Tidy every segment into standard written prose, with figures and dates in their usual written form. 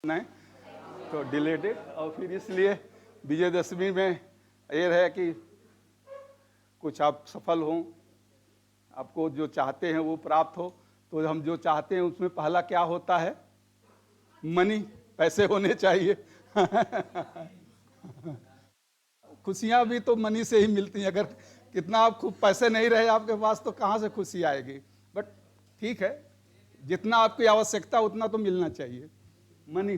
नहीं तो डिलेटेड, और फिर इसलिए विजयदशमी में ये है कि कुछ आप सफल हों, आपको जो चाहते हैं वो प्राप्त हो। तो हम जो चाहते हैं उसमें पहला क्या होता है? मनी, पैसे होने चाहिए। खुशियां भी तो मनी से ही मिलती हैं। अगर कितना आप खूब पैसे नहीं रहे आपके पास तो कहाँ से खुशी आएगी? बट ठीक है, जितना आपकी आवश्यकता उतना तो मिलना चाहिए। मनी,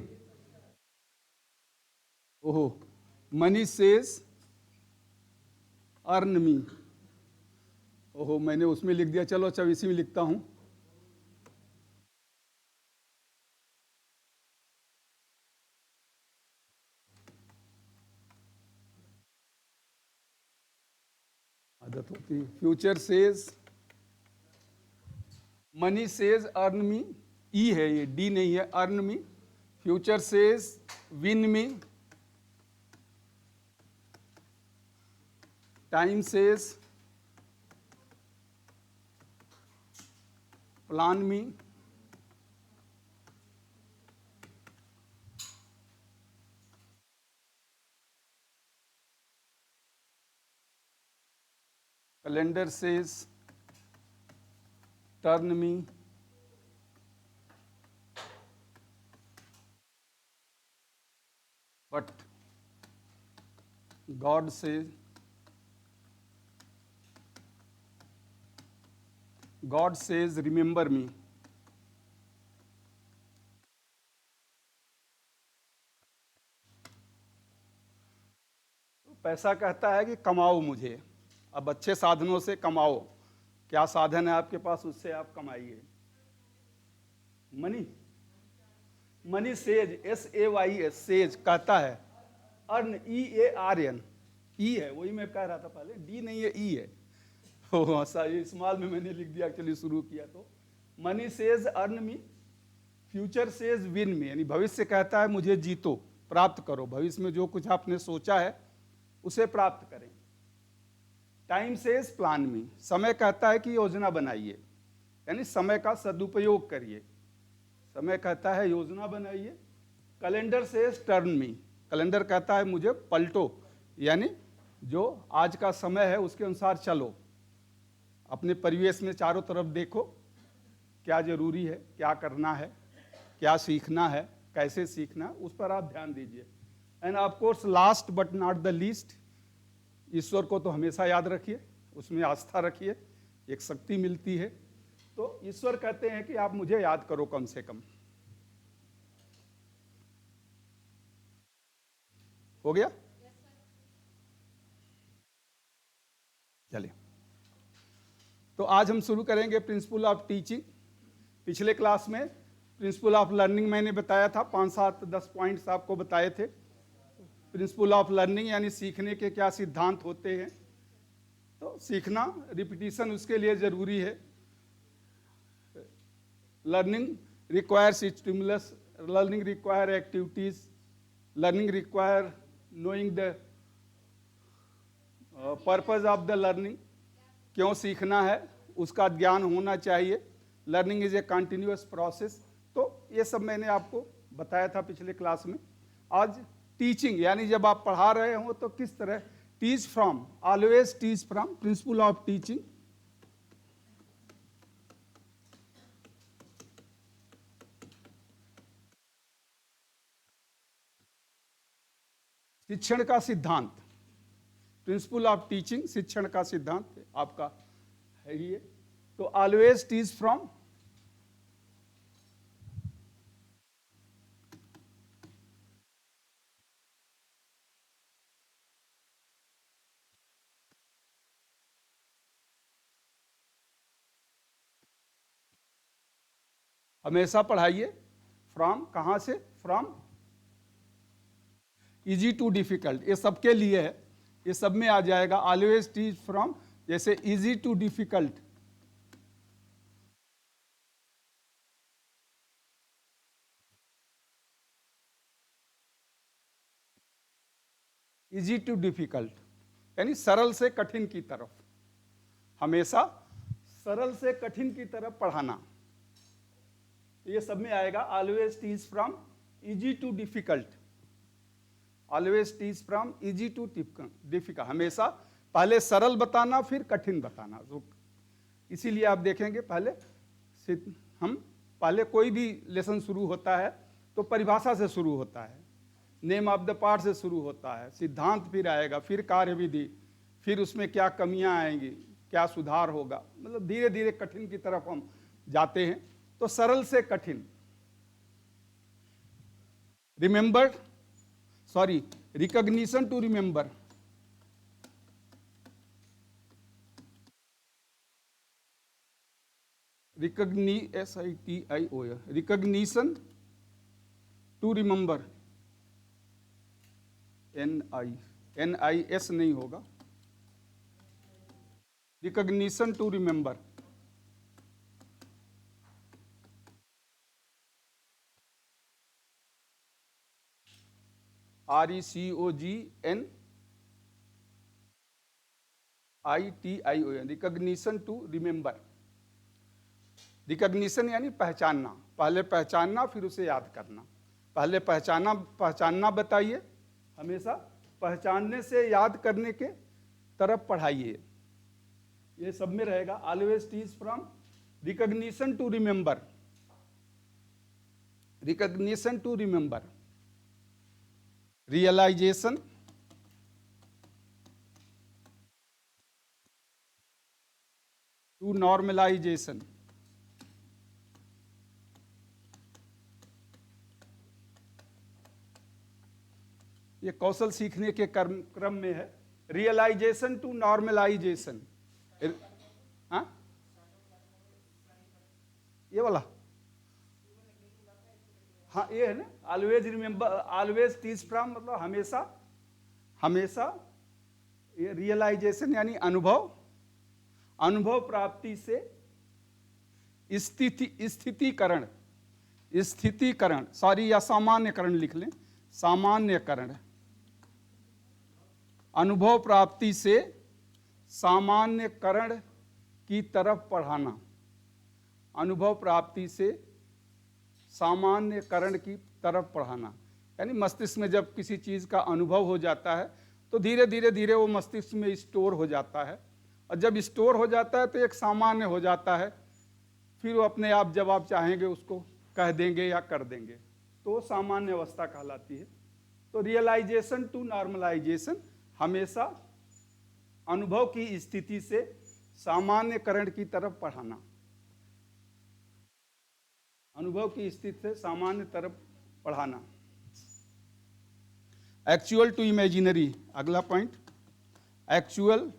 ओहो, मनी सेज अर्न मी। ओहो, मैंने उसमें लिख दिया, चलो अच्छा इसी में लिखता हूं। आदत होती है। Future says money says earn me, E है ये, डी नहीं है, earn me. Future says win me, time says plan me, calendar says turn me, but God says remember me. पैसा कहता है कि कमाओ मुझे, अब अच्छे साधनों से कमाओ। क्या साधन है आपके पास, उससे आप कमाइए। Money, money says, SAYS, says कहता है अर्न, EARN, ई है, वही मैं कह रहा था पहले, डी नहीं है, ई है। ओह सही, स्मॉल में मैंने लिख दिया, चलिए शुरू किया। तो money says earn me, future says win मी, यानी भविष्य कहता है मुझे जीतो, प्राप्त करो, भविष्य में जो कुछ आपने सोचा है उसे प्राप्त करें। टाइम सेज प्लान मी, समय कहता है कि योजना बनाइए, यानी समय का सदुपयोग करिए, समय कहता है योजना बनाइए। कैलेंडर सेज टर्न मी, कैलेंडर कहता है मुझे पलटो, यानी जो आज का समय है उसके अनुसार चलो, अपने परिवेश में चारों तरफ देखो, क्या जरूरी है, क्या करना है, क्या सीखना है, कैसे सीखना, उस पर आप ध्यान दीजिए। And of course last but not the least, ईश्वर को तो हमेशा याद रखिए, उसमें आस्था रखिए, एक शक्ति मिलती है। तो ईश्वर कहते हैं कि आप मुझे याद करो कम से कम। हो गया? चलिए, तो आज हम शुरू करेंगे प्रिंसिपल ऑफ टीचिंग। पिछले क्लास में प्रिंसिपल ऑफ लर्निंग मैंने बताया था, 5, 7, 10 पॉइंट्स आपको बताए थे। प्रिंसिपल ऑफ लर्निंग यानी सीखने के क्या सिद्धांत होते हैं। तो सीखना, रिपीटिशन उसके लिए जरूरी है। Learning requires stimulus, learning require activities, learning require knowing the purpose of the learning, क्यों सीखना है उसका ज्ञान होना चाहिए। Learning is a continuous process. तो ये सब मैंने आपको बताया था पिछले क्लास में। आज टीचिंग, यानी जब आप पढ़ा रहे हो तो किस तरह, teach from, always teach from, principle of teaching. शिक्षण का सिद्धांत, प्रिंसिपल ऑफ टीचिंग, शिक्षण का सिद्धांत आपका है ही है। तो ऑलवेज टीच फ्रॉम, हमेशा पढ़ाइए। फ्रॉम कहां से, फ्रॉम इजी टू डिफिकल्ट, ये सबके लिए है, ये सब में आ जाएगा। ऑलवेज टीच फ्रॉम, जैसे easy to difficult, easy to difficult यानी सरल से कठिन की तरफ, हमेशा सरल से कठिन की तरफ पढ़ाना, ये सब में आएगा। Always teach from easy to difficult, always teach from easy to difficult, हमेशा पहले सरल बताना फिर कठिन बताना। तो इसीलिए आप देखेंगे हम पहले कोई भी लेसन शुरू होता है तो परिभाषा से शुरू होता है, नेम ऑफ द पार्ट से शुरू होता है, सिद्धांत फिर आएगा, फिर कार्यविधि, फिर उसमें क्या कमियां आएंगी, क्या सुधार होगा, मतलब धीरे धीरे कठिन की तरफ हम जाते हैं। तो सरल से कठिन, recognition to remember, recognition to remember, NIS नहीं होगा, recognition to remember, RECOGNITION, recognition to remember. Recognition यानी पहचानना, पहले पहचानना फिर उसे याद करना। पहले पहचानना बताइए, हमेशा पहचानने से याद करने के तरफ पढ़ाइए, ये सब में रहेगा। Always teach from recognition to remember, recognition to remember, realisation to normalisation, ये कौशल सीखने के क्रम में है। रियलाइजेशन टू नॉर्मलाइजेशन, हाँ ये वाला, हाँ ये है ना, always remember, always teach from मतलब हमेशा, हमेशा। ये रियलाइजेशन यानी अनुभव, अनुभव प्राप्ति से स्थितीकरण, स्थितीकरण सॉरी, या सामान्यकरण लिख लें, सामान्यकरण, अनुभव प्राप्ति से सामान्यकरण की तरफ पढ़ाना, अनुभव प्राप्ति से सामान्यकरण की तरफ पढ़ाना, यानी मस्तिष्क में जब किसी चीज़ का अनुभव हो जाता है तो धीरे धीरे वो मस्तिष्क में स्टोर हो जाता है, और जब स्टोर हो जाता है तो एक सामान्य हो जाता है, फिर वो अपने आप जब आप चाहेंगे उसको कह देंगे या कर देंगे, तो सामान्य अवस्था कहलाती है। तो रियलाइजेशन टू नॉर्मलाइजेशन, हमेशा अनुभव की स्थिति से सामान्यकरण की तरफ पढ़ाना, अनुभव की स्थिति से सामान्य तरफ पढ़ाना। एक्चुअल टू इमेजिनरी, अगला point, actual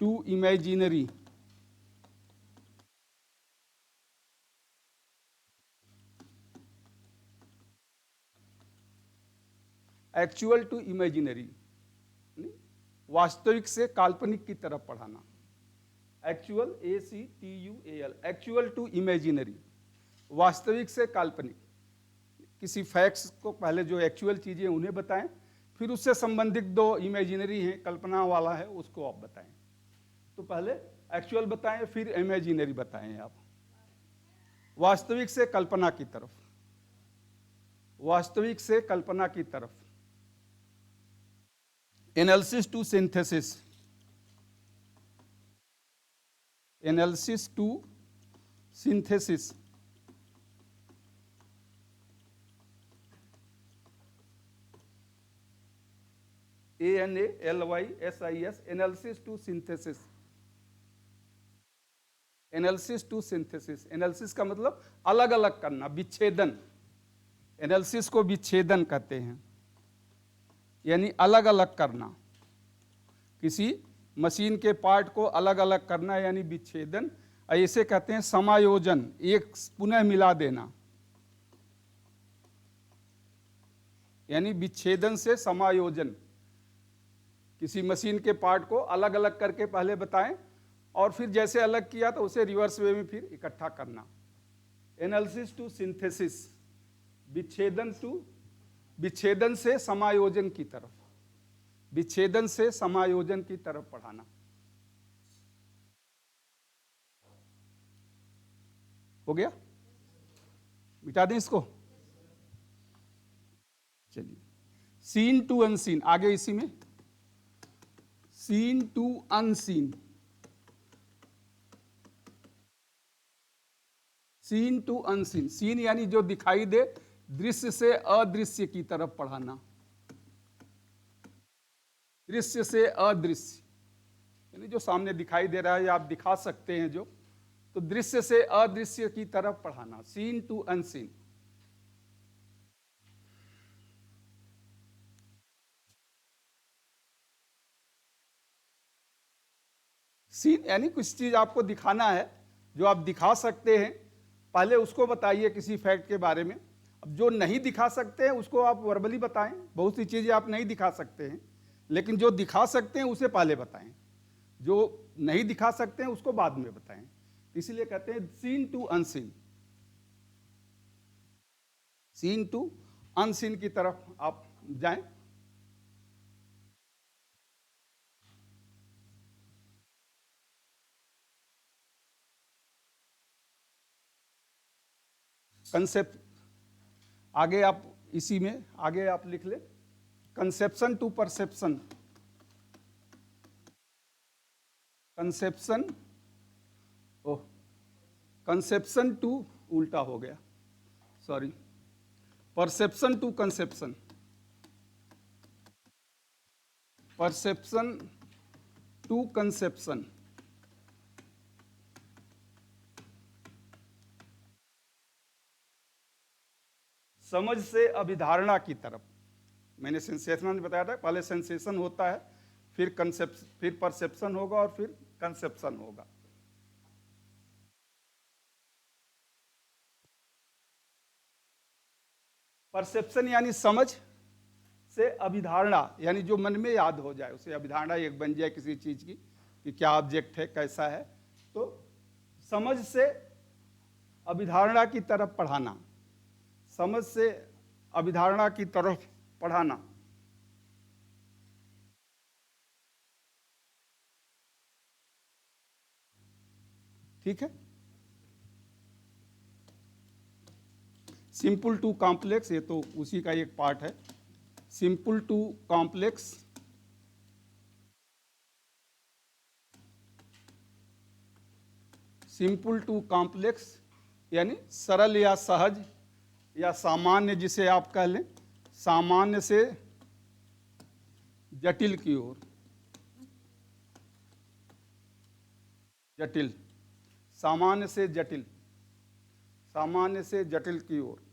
to imaginary, actual to imaginary, वास्तविक से काल्पनिक की तरफ पढ़ाना। Actual, ACTUAL, actual to imaginary, वास्तविक से काल्पनिक। किसी फैक्ट्स को पहले जो एक्चुअल चीजें उन्हें बताएं, फिर उससे संबंधित दो इमेजिनरी हैं, कल्पना वाला है, उसको आप बताएं। तो पहले एक्चुअल बताएं, फिर इमेजिनरी बताएं आप। वास्तविक से कल्पना की तरफ, वास्तविक से कल्पना की तरफ। Analysis to synthesis, analysis to synthesis, ANALYSIS, analysis to synthesis, analysis to synthesis. Analysis का मतलब अलग अलग करना, विच्छेदन, एनालिसिस को विच्छेदन कहते हैं, यानी अलग अलग करना, किसी मशीन के पार्ट को अलग अलग करना यानी विच्छेदन। ऐसे कहते हैं समायोजन, एक पुनः मिला देना, यानी विच्छेदन से समायोजन। किसी मशीन के पार्ट को अलग अलग करके पहले बताएं, और फिर जैसे अलग किया तो उसे रिवर्स वे में फिर इकट्ठा करना। एनालिसिस टू सिंथेसिस, विच्छेदन से समायोजन की तरफ, विच्छेदन से समायोजन की तरफ पढ़ाना। हो गया, मिटा दें इसको। चलिए, सीन टू अनसीन, आगे इसी में seen to unseen, seen to unseen, seen यानी जो दिखाई दे, दृश्य से अदृश्य की तरफ पढ़ाना, दृश्य से अदृश्य यानी जो सामने दिखाई दे रहा है या आप दिखा सकते हैं जो, तो दृश्य से अदृश्य की तरफ पढ़ाना, सीन टू अनसीन। सीन यानी कुछ चीज आपको दिखाना है जो आप दिखा सकते हैं, पहले उसको बताइए किसी फैक्ट के बारे में। अब जो नहीं दिखा सकते हैं उसको आप वर्बली बताएं, बहुत सी चीजें आप नहीं दिखा सकते हैं, लेकिन जो दिखा सकते हैं उसे पहले बताएं, जो नहीं दिखा सकते हैं उसको बाद में बताएं। इसलिए कहते हैं seen to unseen, seen to unseen की तरफ आप जाएं। कंसेप्ट, आगे आप इसी में आगे आप लिख ले, conception to perception, conception, oh conception to उल्टा हो गया, sorry, perception to conception, perception to conception. समझ से अभिधारणा की तरफ, मैंने सेंसेशन में बताया था, पहले सेंसेशन होता है, फिर कंसेप्शन, फिर परसेप्शन होगा और फिर कंसेप्शन होगा। परसेप्शन यानी समझ से अभिधारणा, यानी जो मन में याद हो जाए उसे अभिधारणा एक बन जाए किसी चीज की, कि क्या ऑब्जेक्ट है, कैसा है। तो समझ से अभिधारणा की तरफ पढ़ाना, समझ से अभिधारणा की तरफ पढ़ाना। ठीक है, सिंपल टू कॉम्प्लेक्स, ये तो उसी का एक पार्ट है। Simple to complex, simple to complex यानी सरल या सहज या सामान्य, जिसे आप कह लें, सामान्य से जटिल की ओर, जटिल, सामान्य से जटिल, सामान्य से जटिल की ओर।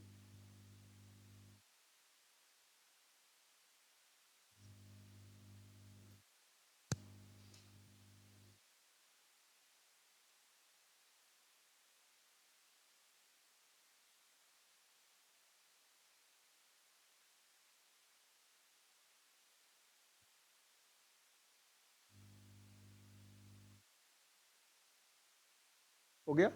हो गया?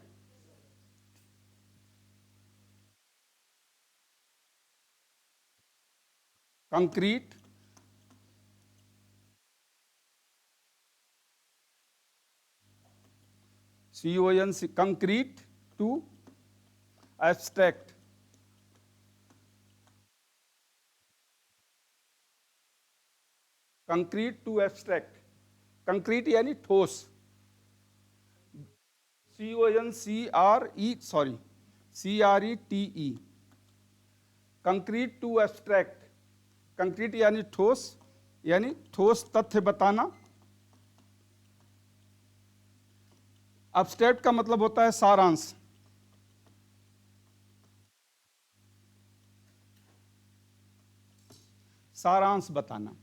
Concrete, CON, concrete to abstract, concrete to abstract, concrete यानी ठोस, CONCRE, concrete to abstract, concrete यानी ठोस, यानी ठोस तथ्य बताना। एब्स्ट्रैक्ट का मतलब होता है सारांश, सारांश बताना।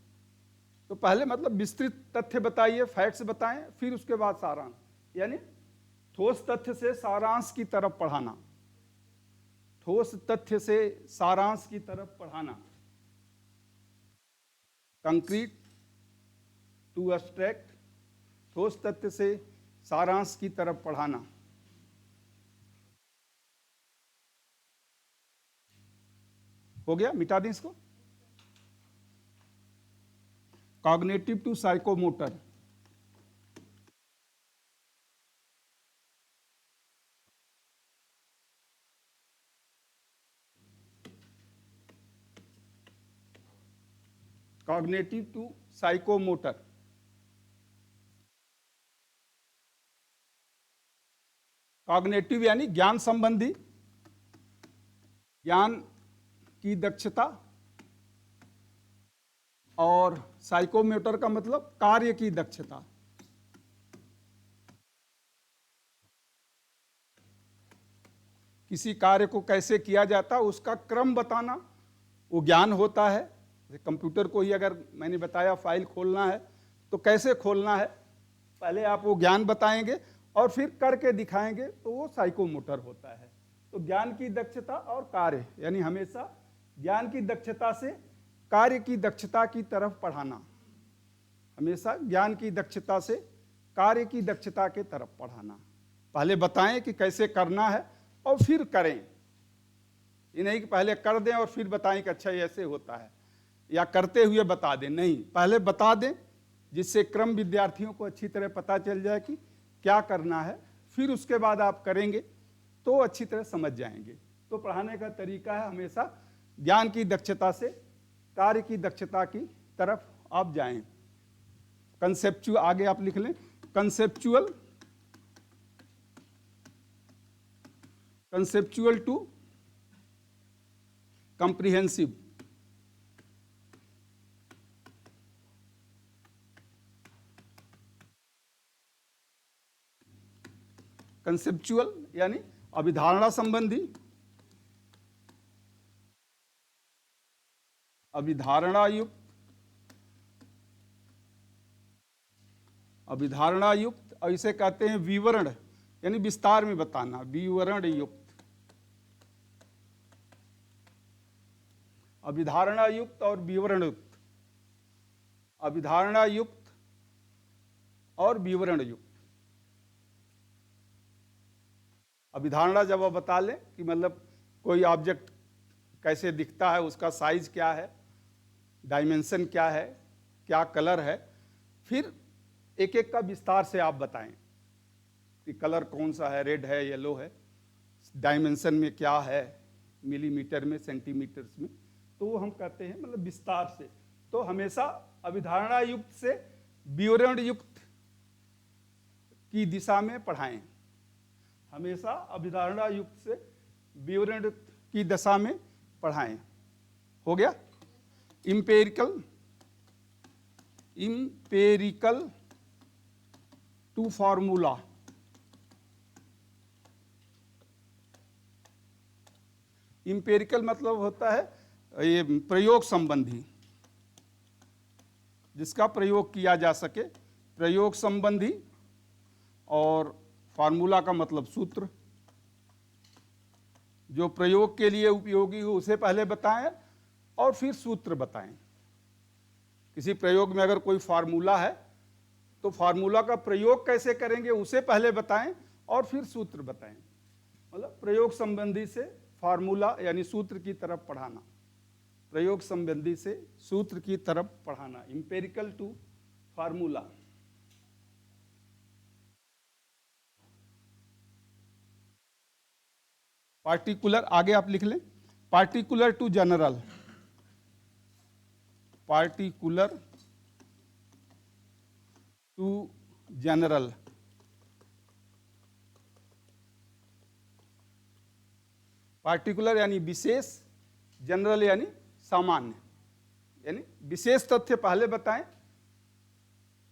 तो पहले मतलब विस्तृत तथ्य बताइए, फैक्ट्स बताएं, फिर उसके बाद सारांश, यानी ठोस तथ्य से सारांश की तरफ पढ़ाना, ठोस तथ्य से सारांश की तरफ पढ़ाना। कंक्रीट टू एब्स्ट्रैक्ट, ठोस तथ्य से सारांश की तरफ पढ़ाना। हो गया, मिटा दें इसको। Cognitive to psychomotor, cognitive to psychomotor. Cognitive यानी ज्ञान संबंधी, ज्ञान की दक्षता, और साइकोमोटर का मतलब कार्य की दक्षता। किसी कार्य को कैसे किया जाता है उसका क्रम बताना वो ज्ञान होता है। जैसे कंप्यूटर को ही अगर मैंने बताया फाइल खोलना है तो कैसे खोलना है, पहले आप वो ज्ञान बताएंगे और फिर करके दिखाएंगे तो वो साइकोमोटर होता है। तो ज्ञान की दक्षता और कार्य, यानी हमेशा ज्ञान की दक्षता से कार्य की दक्षता की तरफ बढ़ाना, हमेशा ज्ञान की दक्षता से कार्य की दक्षता के तरफ बढ़ाना। पहले बताएं कि कैसे करना है और फिर करें। ये नहीं कि पहले कर दें और फिर बताएं कि अच्छा ये ऐसे होता है, या करते हुए बता दें, नहीं, पहले बता दें जिससे क्रम विद्यार्थियों को अच्छी तरह पता चल जाए कि क्या करना है, फिर उसके बाद आप करेंगे तो अच्छी तरह समझ जाएंगे। तो पढ़ाने का तरीका है हमेशा ज्ञान की दक्षता से कार्य की दक्षता की तरफ आप जाएं। कंसेप्चुअल, आगे आप लिख लें, conceptual, conceptual to comprehensive. Conceptual यानी अभिधारणा संबंधी, अभिधारणा युक्त, अभिधारणा युक्त, और इसे कहते हैं विवरण, यानी विस्तार में बताना, विवरण युक्त। अभिधारणा युक्त और विवरण युक्त, अभिधारणा युक्त और विवरण युक्त। अभिधारणा जब आप बता लें कि मतलब कोई ऑब्जेक्ट कैसे दिखता है, उसका साइज क्या है, डायमेंशन क्या है, क्या कलर है, फिर एक एक का विस्तार से आप बताएं कि कलर कौन सा है, रेड है, येलो है, डायमेंशन में क्या है, मिलीमीटर में, सेंटीमीटर्स में, तो वो हम कहते हैं मतलब विस्तार से। तो हमेशा अभिधारणा युक्त से विवरण युक्त की दिशा में पढ़ाएं, हमेशा अभिधारणा युक्त से विवरण की दशा में पढ़ाएं। हो गया? Empirical, empirical to formula. Empirical मतलब होता है ये प्रयोग संबंधी, जिसका प्रयोग किया जा सके, प्रयोग संबंधी, और फार्मूला का मतलब सूत्र, जो प्रयोग के लिए उपयोगी हो उसे पहले बताएं और फिर सूत्र बताएं। किसी प्रयोग में अगर कोई फार्मूला है तो फार्मूला का प्रयोग कैसे करेंगे उसे पहले बताएं और फिर सूत्र बताएं। मतलब प्रयोग संबंधी से फार्मूला यानी सूत्र की तरफ पढ़ाना, प्रयोग संबंधी से सूत्र की तरफ पढ़ाना, इंपेरिकल टू फार्मूला। पार्टिकुलर, आगे आप लिख लें, particular to general, particular to general. Particular यानी विशेष, जनरल यानी सामान्य, यानी विशेष तथ्य पहले बताएं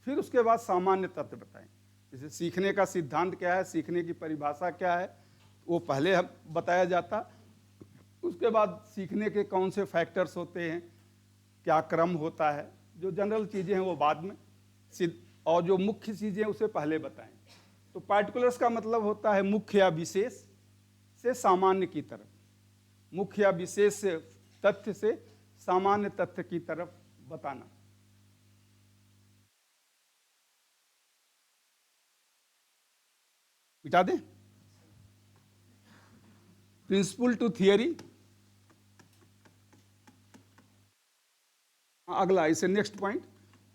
फिर उसके बाद सामान्य तथ्य बताएं। जैसे सीखने का सिद्धांत क्या है, सीखने की परिभाषा क्या है, वो पहले बताया जाता, उसके बाद सीखने के कौन से फैक्टर्स होते हैं, क्या क्रम होता है, जो जनरल चीज़ें हैं वो बाद में, और जो मुख्य चीज़ें उसे पहले बताएं। तो पार्टिकुलर्स का मतलब होता है मुख्य या विशेष से सामान्य की तरफ, मुख्य या विशेष से तथ्य से सामान्य तथ्य की तरफ बताना। मिटा दें? प्रिंसिपल टू थियरी, अगला इसे next point,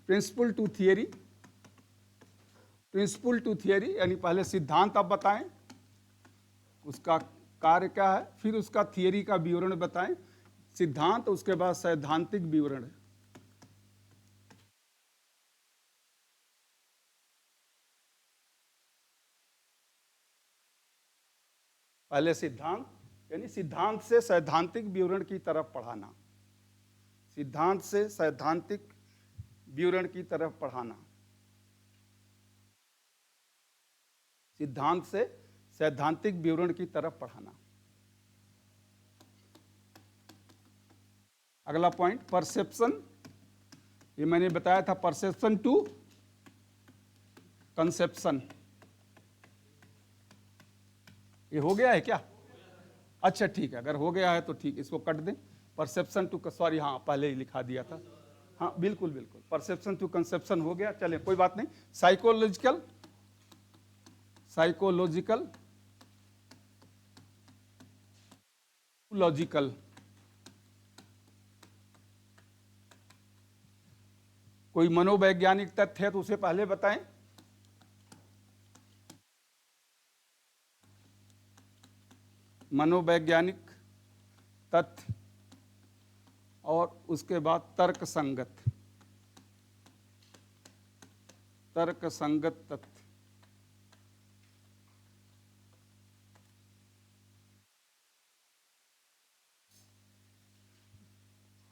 principle to theory. Principle to theory यानी पहले सिद्धांत आप बताएं, उसका कार्य क्या है, फिर उसका थियरी का विवरण बताएं, सिद्धांत, उसके बाद सैद्धांतिक विवरण। पहले सिद्धांत, यानी सिद्धांत से सैद्धांतिक विवरण की तरफ पढ़ाना, सिद्धांत से सैद्धांतिक विवरण की तरफ पढ़ाना, सिद्धांत से सैद्धांतिक विवरण की तरफ पढ़ाना। अगला पॉइंट परसेप्शन, ये मैंने बताया था, परसेप्शन टू कंसेप्शन। ये हो गया है क्या? अच्छा ठीक है, अगर हो गया है तो ठीक, इसको कट दें। परसेप्शन टू, सॉरी हाँ पहले ही लिखा दिया था, हाँ बिल्कुल बिल्कुल, परसेप्शन टू कंसेप्शन हो गया। चलें कोई बात नहीं। साइकोलॉजिकल, साइकोलॉजिकल, लॉजिकल, कोई मनोवैज्ञानिक तथ्य है तो उसे पहले बताएं। मनोवैज्ञानिक तथ्य और उसके बाद तर्क संगत, तर्क संगत तथ्य।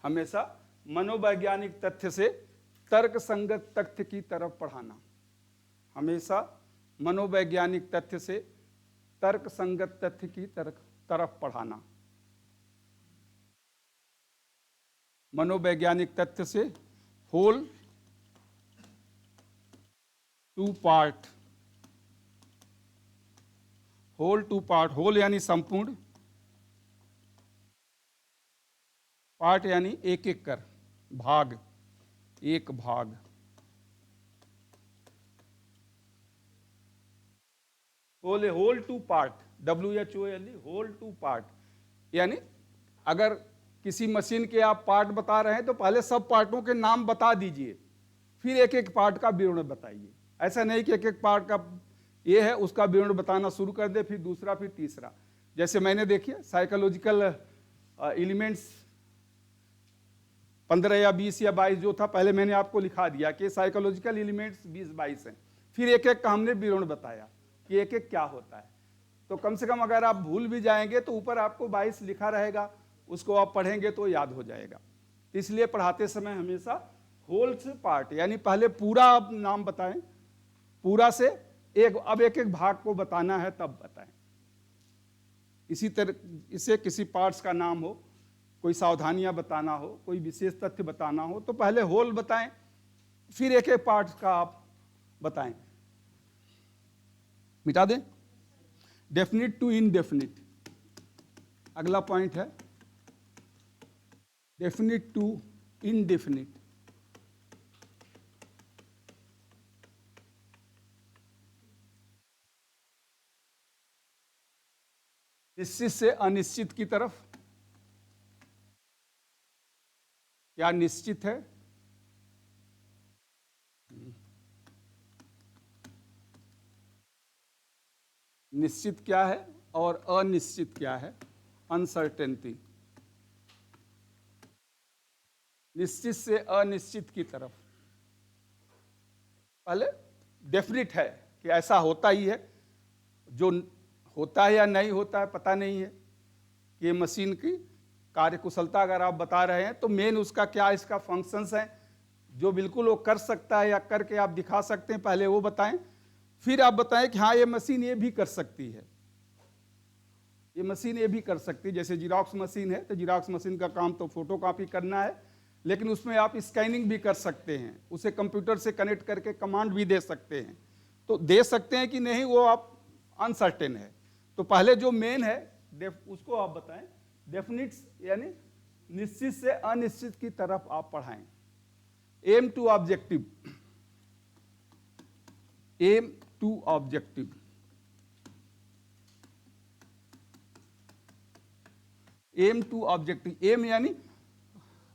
हमेशा मनोवैज्ञानिक तथ्य से तर्क संगत तथ्य की तरफ पढ़ाना, हमेशा मनोवैज्ञानिक तथ्य से तर्क संगत तथ्य की तरफ पढ़ाना। मनोवैज्ञानिक तथ्य से whole to part, whole to part, whole यानी संपूर्ण, पार्ट यानी एक एक कर, भाग, एक भाग। Whole to part, WHOL, whole to part, यानी अगर किसी मशीन के आप पार्ट बता रहे हैं तो पहले सब पार्टों के नाम बता दीजिए, फिर एक एक पार्ट का विवरण बताइए। ऐसा नहीं कि एक एक पार्ट का ये है उसका विवरण बताना शुरू कर दे, फिर दूसरा, फिर तीसरा। जैसे मैंने देखिए साइकोलॉजिकल एलिमेंट्स 15 या 20 या 22 जो था, पहले मैंने आपको लिखा दिया कि साइकोलॉजिकल एलिमेंट्स 20-22 हैं, फिर एक एक का हमने विवरण बताया कि एक एक क्या होता है। तो कम से कम अगर आप भूल भी जाएंगे तो ऊपर आपको 22 लिखा रहेगा, उसको आप पढ़ेंगे तो याद हो जाएगा। इसलिए पढ़ाते समय हमेशा होल से पार्ट, यानी पहले पूरा आप नाम बताएं, पूरा से एक, अब एक एक भाग को बताना है तब बताएं। इसी तरह इससे किसी पार्ट्स का नाम हो, कोई सावधानियां बताना हो, कोई विशेष तथ्य बताना हो तो पहले होल बताएं, फिर एक एक पार्ट का आप बताएं। मिटा दें। डेफिनिट टू इनडेफिनिट, अगला पॉइंट है डेफिनिट टू इनडेफिनिट। निश्चित से अनिश्चित की तरफ। क्या निश्चित है? निश्चित क्या है और अनिश्चित क्या है? अनसर्टेनिटी। निश्चित से अनिश्चित की तरफ। पहले डेफिनिट है कि ऐसा होता ही है, जो होता है या नहीं होता है पता नहीं है। कि मशीन की कार्यकुशलता अगर आप बता रहे हैं तो मेन उसका क्या इसका फंक्शंस हैं, जो बिल्कुल वो कर सकता है या करके आप दिखा सकते हैं, पहले वो बताएं। फिर आप बताएं कि हाँ ये मशीन ये भी कर सकती है, ये मशीन ये भी कर सकती है। जैसे जिरॉक्स मशीन है तो जिरॉक्स मशीन का काम तो फोटो कॉपी करना है, लेकिन उसमें आप स्कैनिंग भी कर सकते हैं, उसे कंप्यूटर से कनेक्ट करके कमांड भी दे सकते हैं। तो दे सकते हैं कि नहीं वो आप अनसर्टेन है। तो पहले जो मेन है उसको आप बताएं। डेफिनिट्स यानी निश्चित से अनिश्चित की तरफ आप पढ़ाएं। Aim to objective, aim to objective. Aim to objective, aim यानी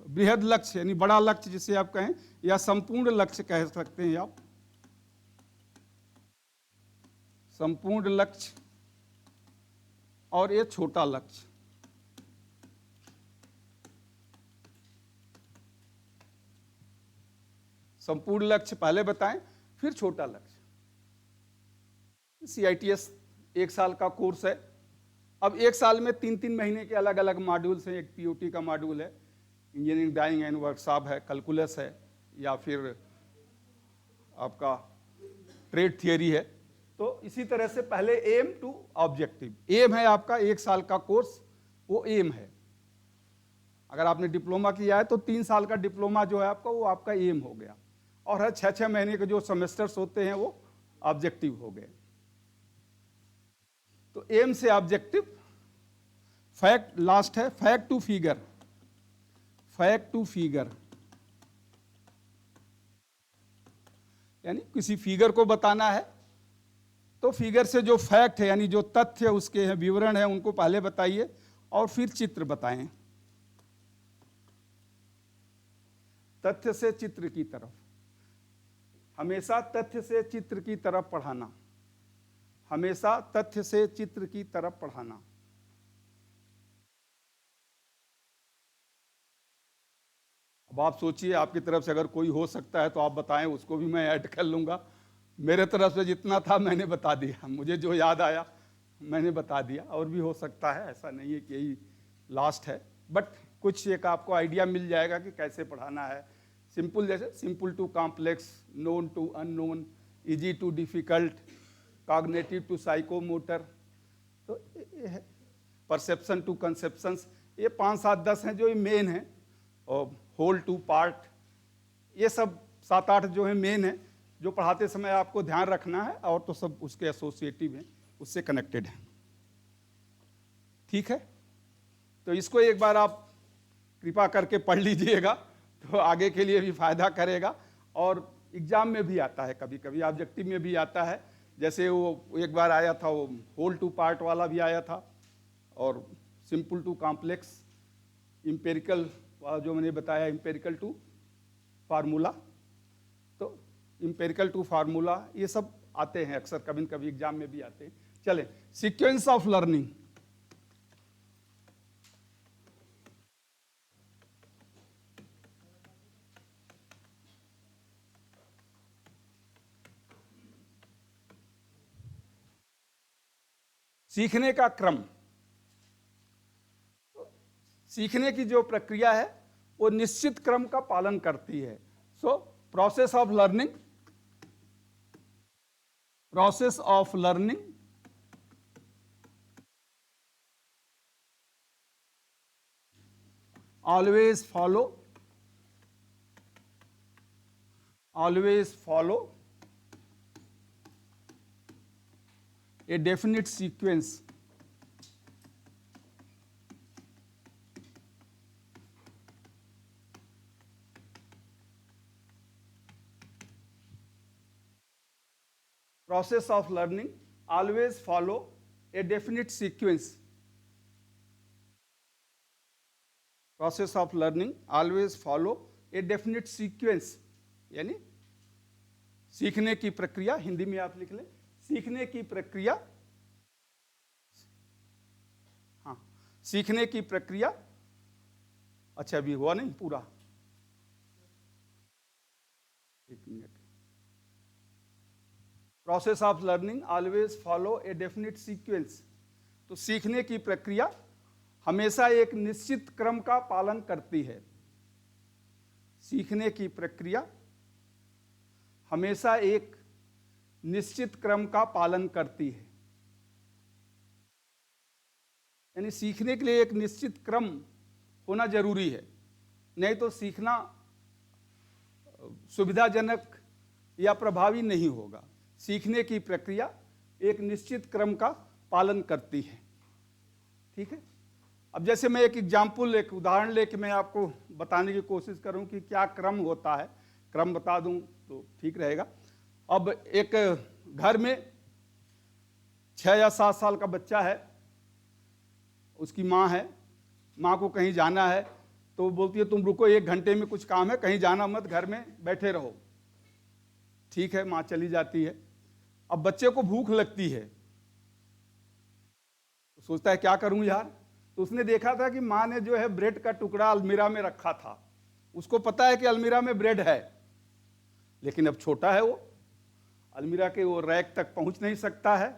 बृहद लक्ष्य, यानी बड़ा लक्ष्य जिसे आप कहें, या संपूर्ण लक्ष्य कह सकते हैं आप। संपूर्ण लक्ष्य और ये छोटा लक्ष्य। संपूर्ण लक्ष्य पहले बताएं, फिर छोटा लक्ष्य। CITS 1 साल का कोर्स है, अब एक साल में 3-3 महीने के अलग अलग मॉड्यूल्स हैं। एक पीओटी का मॉड्यूल है, इंजीनियरिंग ड्राइंग एंड वर्कशॉप है, कैलकुलस है, या फिर आपका ट्रेड थियरी है। तो इसी तरह से पहले एम टू ऑब्जेक्टिव। एम है आपका 1 साल का कोर्स, वो एम है। अगर आपने डिप्लोमा किया है तो 3 साल का डिप्लोमा जो है आपका, वो आपका एम हो गया। और हर 6-6 महीने के जो सेमेस्टर्स होते हैं वो ऑब्जेक्टिव हो गए। तो एम से ऑब्जेक्टिव। फैक्ट लास्ट है, fact to figure. Fact to figure यानी किसी फिगर को बताना है तो फिगर से जो फैक्ट है यानी जो तथ्य उसके हैं, विवरण है, उनको पहले बताइए और फिर चित्र बताएं। तथ्य से चित्र की तरफ, हमेशा तथ्य से चित्र की तरफ पढ़ाना, हमेशा तथ्य से चित्र की तरफ पढ़ाना। अब आप सोचिए, आपकी तरफ से अगर कोई हो सकता है तो आप बताएं, उसको भी मैं ऐड कर लूंगा। मेरे तरफ से जितना था मैंने बता दिया, मुझे जो याद आया मैंने बता दिया। और भी हो सकता है, ऐसा नहीं है कि यही लास्ट है, बट कुछ एक आपको आइडिया मिल जाएगा कि कैसे पढ़ाना है। सिंपल, जैसे simple to complex, known to unknown, easy to difficult, cognitive to psychomotor, तो ये है। परसेप्शन टू कंसेप्शंस, ये 5, 7, 10 हैं जो ये मेन हैं। और होल टू पार्ट, ये सब 7, 8 जो है मेन है, जो पढ़ाते समय आपको ध्यान रखना है। और तो सब उसके एसोसिएटिव हैं, उससे कनेक्टेड हैं। ठीक है, तो इसको एक बार आप कृपा करके पढ़ लीजिएगा, तो आगे के लिए भी फायदा करेगा। और एग्जाम में भी आता है, कभी कभी ऑब्जेक्टिव में भी आता है। जैसे वो एक बार आया था, वो होल टू पार्ट वाला भी आया था, और सिंपल टू कॉम्प्लेक्स, इंपेरिकल वाला जो मैंने बताया, इंपेरिकल टू फार्मूला। तो इंपेरिकल टू फार्मूला ये सब आते हैं अक्सर, कभी कभी एग्जाम में भी आते हैं। चलें, सीक्वेंस ऑफ लर्निंग। सीखने का क्रम, सीखने की जो प्रक्रिया है वो निश्चित क्रम का पालन करती है। So process of learning, process of learning always follow a definite sequence. Process of learning always follow a definite sequence. Process of learning always follow a definite sequence, यानी सीखने की प्रक्रिया, हिंदी में आप लिख लें, सीखने की प्रक्रिया, हाँ, सीखने की प्रक्रिया। अच्छा, अभी हुआ नहीं पूरा, एक minute. Process of learning always follow A definite sequence. तो सीखने की प्रक्रिया हमेशा एक निश्चित क्रम का पालन करती है। सीखने की प्रक्रिया हमेशा एक निश्चित क्रम का पालन करती है, यानी सीखने के लिए एक निश्चित क्रम होना जरूरी है, नहीं तो सीखना सुविधाजनक या प्रभावी नहीं होगा। सीखने की प्रक्रिया एक निश्चित क्रम का पालन करती है। ठीक है, अब जैसे मैं एक एग्जाम्पल, एक उदाहरण लेके मैं आपको बताने की कोशिश करूं कि क्या क्रम होता है, क्रम बता दूं तो ठीक रहेगा। अब एक घर में 6 या 7 साल का बच्चा है, उसकी माँ है, माँ को कहीं जाना है तो वो बोलती है तुम रुको, 1 घंटे में कुछ काम है, कहीं जाना मत, घर में बैठे रहो। ठीक है, माँ चली जाती है। अब बच्चे को भूख लगती है, तो सोचता है क्या करूं यार। तो उसने देखा था कि माँ ने जो है ब्रेड का टुकड़ा अलमीरा में रखा था। उसको पता है कि अलमीरा में ब्रेड है, लेकिन अब छोटा है, वो अलमीरा के वो रैक तक पहुंच नहीं सकता है।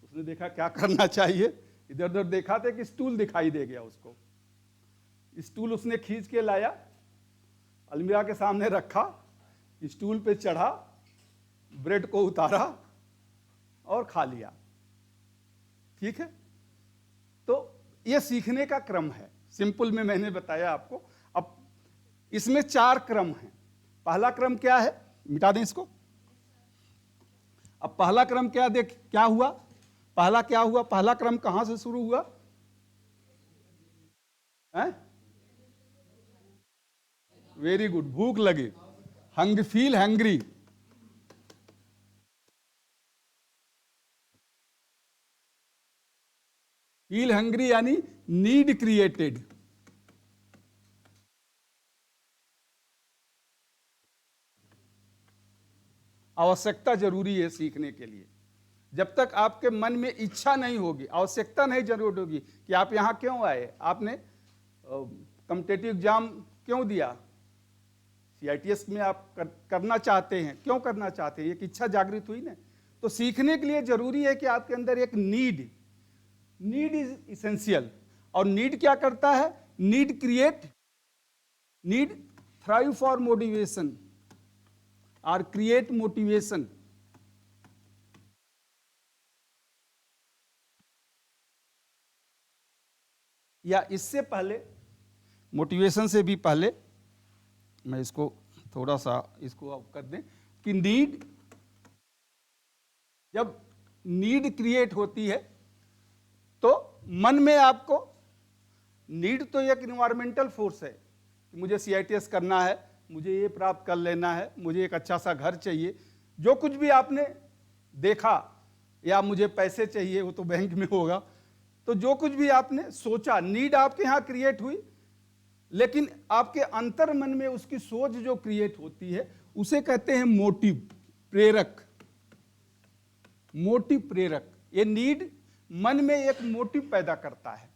उसने देखा क्या करना चाहिए, इधर उधर देखा था कि स्टूल दिखाई दे गया उसको। स्टूल उसने खींच के लाया, अलमीरा के सामने रखा, स्टूल पे चढ़ा, ब्रेड को उतारा और खा लिया। ठीक है, तो ये सीखने का क्रम है। सिंपल में मैंने बताया आपको। अब इसमें 4 क्रम हैं। पहला क्रम क्या है, मिटा दें इसको। अब पहला क्रम क्या हुआ, पहला क्रम कहां से शुरू हुआ है? वेरी गुड, भूख लगी, फील हैंग्री। फील हंग्री यानी नीड क्रिएटेड। आवश्यकता जरूरी है सीखने के लिए। जब तक आपके मन में इच्छा नहीं होगी, आवश्यकता नहीं जरूर होगी कि आप यहां क्यों आए, आपने कॉम्पिटिटिव एग्जाम क्यों दिया, CITS में आप करना चाहते हैं, क्यों करना चाहते हैं, एक इच्छा जागृत हुई ना। तो सीखने के लिए जरूरी है कि आपके अंदर एक नीड इज इसेंशियल। और नीड क्या करता है, नीड थ्राइव फॉर मोटिवेशन और क्रिएट मोटिवेशन। या इससे पहले, मोटिवेशन से भी पहले, मैं इसको थोड़ा सा इसको आप कर दें कि जब नीड क्रिएट होती है तो मन में आपको, नीड तो एक इन्वायरमेंटल फोर्स है कि मुझे CITS करना है, मुझे ये प्राप्त कर लेना है, मुझे एक अच्छा सा घर चाहिए, जो कुछ भी आपने देखा, या मुझे पैसे चाहिए, वो तो बैंक में होगा। तो जो कुछ भी आपने सोचा, नीड आपके यहाँ क्रिएट हुई, लेकिन आपके अंतर मन में उसकी सोच जो क्रिएट होती है उसे कहते हैं मोटिव, प्रेरक। ये नीड मन में एक मोटिव पैदा करता है।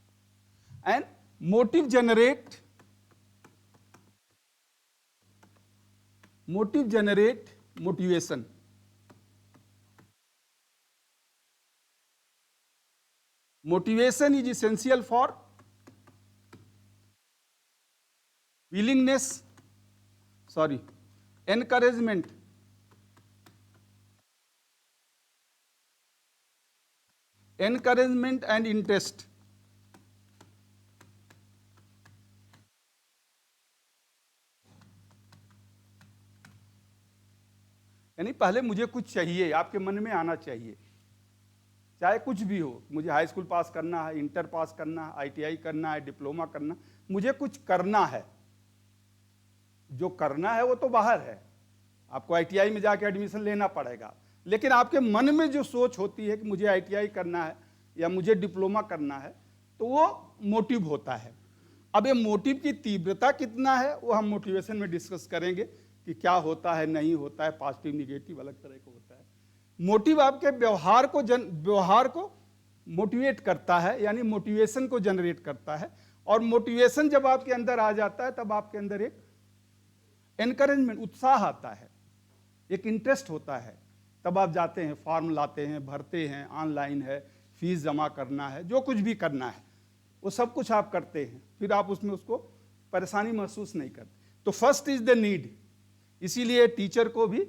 And motive generate motivation. Motivation is essential for encouragement and interest। यानी पहले मुझे कुछ चाहिए, आपके मन में आना चाहिए, चाहे कुछ भी हो। मुझे हाई स्कूल पास करना है, इंटर पास करना है, ITI करना है, डिप्लोमा करना, मुझे कुछ करना है। जो करना है वो तो बाहर है, आपको ITI में जाके एडमिशन लेना पड़ेगा, लेकिन आपके मन में जो सोच होती है कि मुझे ITI करना है या मुझे डिप्लोमा करना है, तो वो मोटिव होता है। अब ये मोटिव की तीव्रता कितना है वो हम मोटिवेशन में डिस्कस करेंगे कि क्या होता है, नहीं होता है, पॉजिटिव निगेटिव अलग तरह का होता है। मोटिव आपके व्यवहार को मोटिवेट करता है, यानी मोटिवेशन को जनरेट करता है। और मोटिवेशन जब आपके अंदर आ जाता है तब आपके अंदर एक एनकरेजमेंट, उत्साह आता है, एक इंटरेस्ट होता है। तब आप जाते हैं, फॉर्म लाते हैं, भरते हैं, ऑनलाइन है, फीस जमा करना है, जो कुछ भी करना है वो सब कुछ आप करते हैं, फिर आप उसमें उसको परेशानी महसूस नहीं करते। तो फर्स्ट इज द नीड। इसीलिए टीचर को भी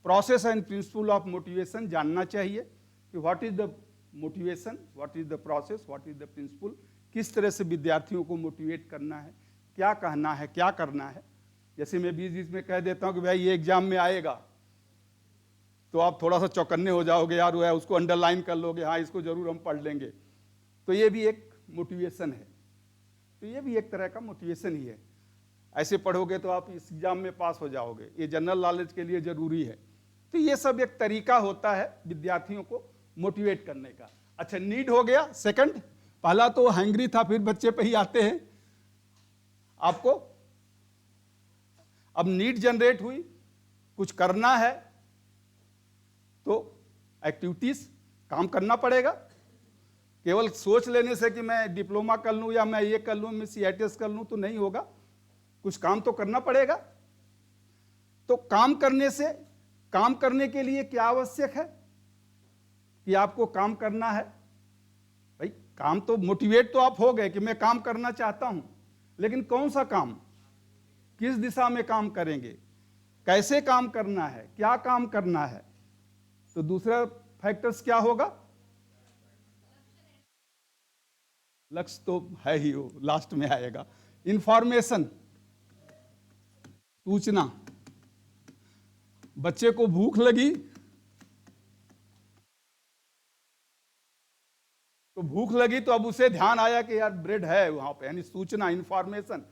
process and principle of motivation जानना चाहिए कि what is the motivation, what is the process, what is the principle, किस तरह से विद्यार्थियों को मोटिवेट करना है, क्या कहना है, क्या करना है। जैसे मैं बीच में कह देता हूं कि भाई ये एग्जाम में आएगा, तो आप थोड़ा सा चौकन्ने हो जाओगे, यार वो है, उसको अंडरलाइन कर लोगे, हाँ इसको जरूर हम पढ़ लेंगे। तो ये भी एक मोटिवेशन है, तो ये भी एक तरह का मोटिवेशन ही है। ऐसे पढ़ोगे तो आप इस एग्जाम में पास हो जाओगे, ये जनरल नॉलेज के लिए जरूरी है। तो ये सब एक तरीका होता है विद्यार्थियों को मोटिवेट करने का। अच्छा, नीड हो गया सेकंड। पहला तो हैंग्री था, फिर बच्चे पे ही आते हैं आपको। अब नीड जनरेट हुई, कुछ करना है, तो एक्टिविटीज, काम करना पड़ेगा। केवल सोच लेने से कि मैं डिप्लोमा कर लूं या मैं ये कर लूं, मैं CITS कर लूं तो नहीं होगा, कुछ काम तो करना पड़ेगा। तो काम करने के लिए क्या आवश्यक है कि आपको काम करना है, काम तो मोटिवेट तो आप हो गए कि मैं काम करना चाहता हूं, लेकिन कौन सा काम, किस दिशा में काम करेंगे, कैसे काम करना है, क्या काम करना है। तो दूसरा फैक्टर्स क्या होगा, लक्ष्य तो है ही, वो लास्ट में आएगा। इंफॉर्मेशन, सूचना, बच्चे को भूख लगी तो अब उसे ध्यान आया कि यार ब्रेड है वहां पे, यानी सूचना, इंफॉर्मेशन।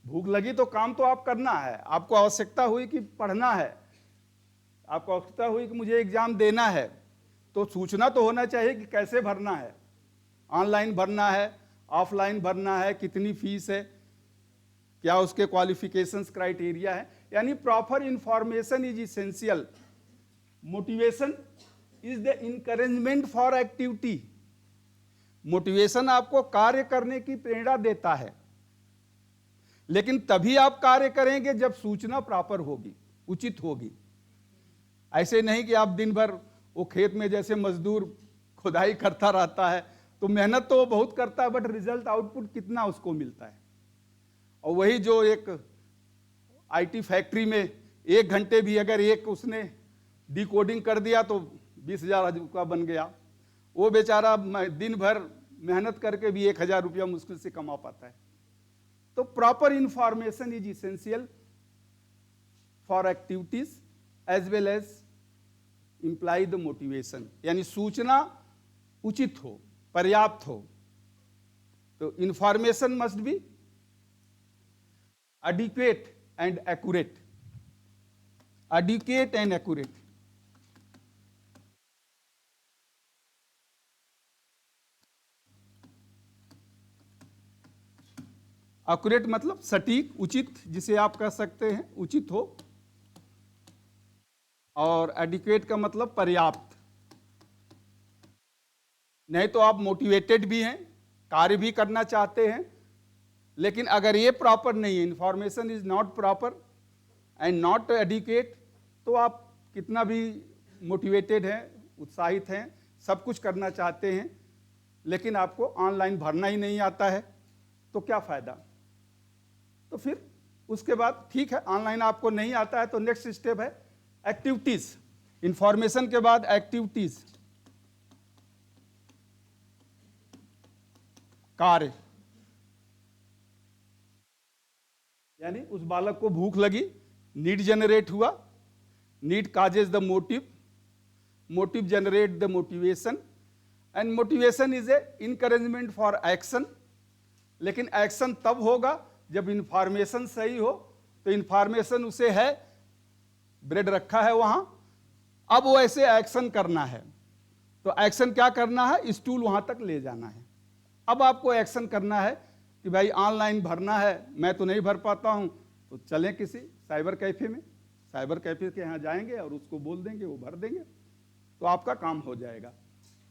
भूख लगी तो काम तो आप करना है, आपको आवश्यकता हुई कि पढ़ना है, आपको आवश्यकता हुई कि मुझे एग्जाम देना है, तो सूचना तो होना चाहिए कि कैसे भरना है, ऑनलाइन भरना है, ऑफलाइन भरना है, कितनी फीस है, क्या उसके क्वालिफिकेशंस क्राइटेरिया है, यानी proper information is essential. Motivation is the encouragement for activity. Motivation आपको कार्य करने की प्रेरणा देता है, लेकिन तभी आप कार्य करेंगे जब सूचना प्रॉपर होगी, उचित होगी। ऐसे नहीं कि आप दिन भर वो खेत में जैसे मजदूर खुदाई करता रहता है, तो मेहनत तो वो बहुत करता है, बट रिजल्ट आउटपुट कितना उसको मिलता है। और वही जो एक आईटी फैक्ट्री में 1 घंटे भी अगर एक उसने डिकोडिंग कर दिया तो 20,000 का बन गया, वो बेचारा दिन भर मेहनत करके भी 1,000 रुपया मुश्किल से कमा पाता है। तो proper information is essential for activities as well as imply the motivation, यानी सूचना उचित हो, पर्याप्त हो। तो information must be adequate and accurate, adequate and accurate। Accurate मतलब सटीक, उचित, जिसे आप कह सकते हैं उचित हो, और एडिक्वेट का मतलब पर्याप्त। नहीं तो आप मोटिवेटेड भी हैं, कार्य भी करना चाहते हैं, लेकिन अगर ये प्रॉपर नहीं है, information is not proper and not adequate, तो आप कितना भी मोटिवेटेड हैं, उत्साहित हैं, सब कुछ करना चाहते हैं, लेकिन आपको ऑनलाइन भरना ही नहीं आता है, तो क्या फायदा। तो फिर उसके बाद ठीक है, ऑनलाइन आपको नहीं आता है, तो नेक्स्ट स्टेप है एक्टिविटीज। इंफॉर्मेशन के बाद एक्टिविटीज, कार्य। यानी उस बालक को भूख लगी, नीड जनरेट हुआ, need causes the motive, motive generate the motivation, and motivation is a encouragement for action. लेकिन एक्शन तब होगा जब इंफॉर्मेशन सही हो। तो इंफॉर्मेशन उसे है, ब्रेड रखा है वहां, अब वो ऐसे एक्शन करना है। तो एक्शन क्या करना है, स्टूल वहां तक ले जाना है। अब आपको एक्शन करना है कि भाई ऑनलाइन भरना है, मैं तो नहीं भर पाता हूं, तो चलें किसी साइबर कैफे में, साइबर कैफे के यहाँ जाएंगे और उसको बोल देंगे, वो भर देंगे, तो आपका काम हो जाएगा।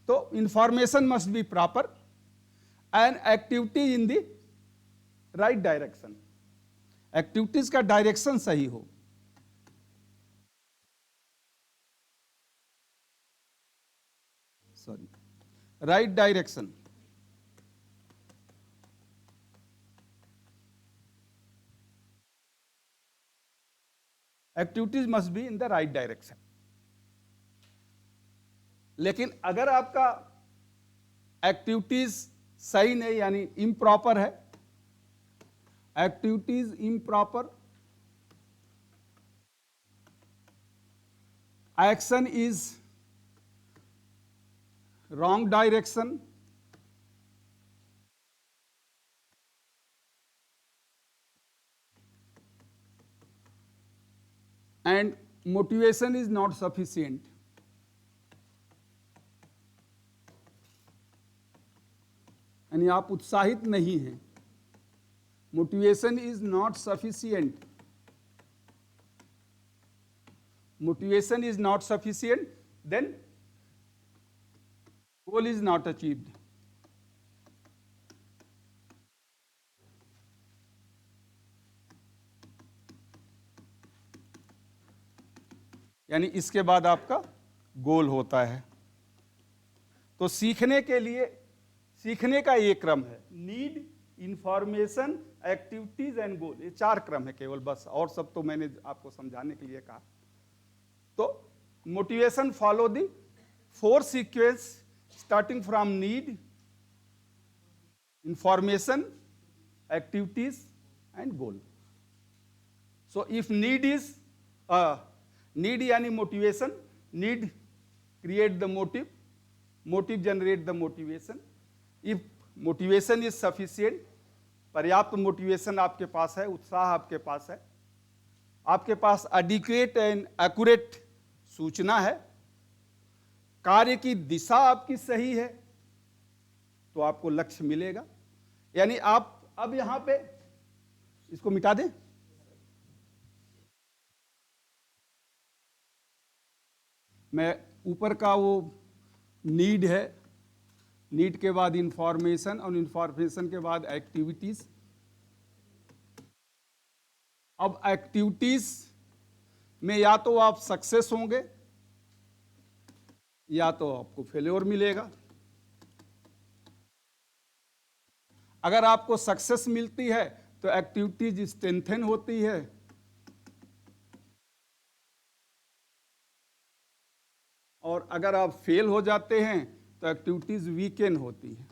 तो information must B proper and activity in the right direction, activities का डायरेक्शन सही हो। Sorry, right direction. Activities must be in the right direction. लेकिन अगर आपका एक्टिविटीज सही नहीं, यानी इम्प्रॉपर है, activities improper, action is wrong direction, and motivation is not sufficient, यानी आप उत्साहित नहीं हैं, motivation is not sufficient, motivation is not sufficient, then goal is not achieved. यानी इसके बाद आपका गोल होता है। तो सीखने के लिए सीखने का ये क्रम है, नीड, इंफॉर्मेशन, एक्टिविटीज एंड गोल, ये 4 क्रम है केवल, बस, और सब तो मैंने आपको समझाने के लिए कहा। तो motivation follow the 4 sequence starting from need, information, activities and goal. So if need is need यानी motivation, need create the motive, motive generate the motivation. If motivation is sufficient, पर्याप्त मोटिवेशन आपके पास है, उत्साह आपके पास है, आपके पास एडिक्वेट एंड एक्यूरेट सूचना है, कार्य की दिशा आपकी सही है, तो आपको लक्ष्य मिलेगा। यानी आप अब यहां पे इसको मिटा दें, मैं ऊपर का वो नीड है, नीड के बाद इंफॉर्मेशन और इंफॉर्मेशन के बाद एक्टिविटीज। अब एक्टिविटीज में या तो आप सक्सेस होंगे या तो आपको फेल्योर मिलेगा। अगर आपको सक्सेस मिलती है तो एक्टिविटीज स्ट्रेंथन होती है, और अगर आप फेल हो जाते हैं तो एक्टिविटीज वीकेन होती है।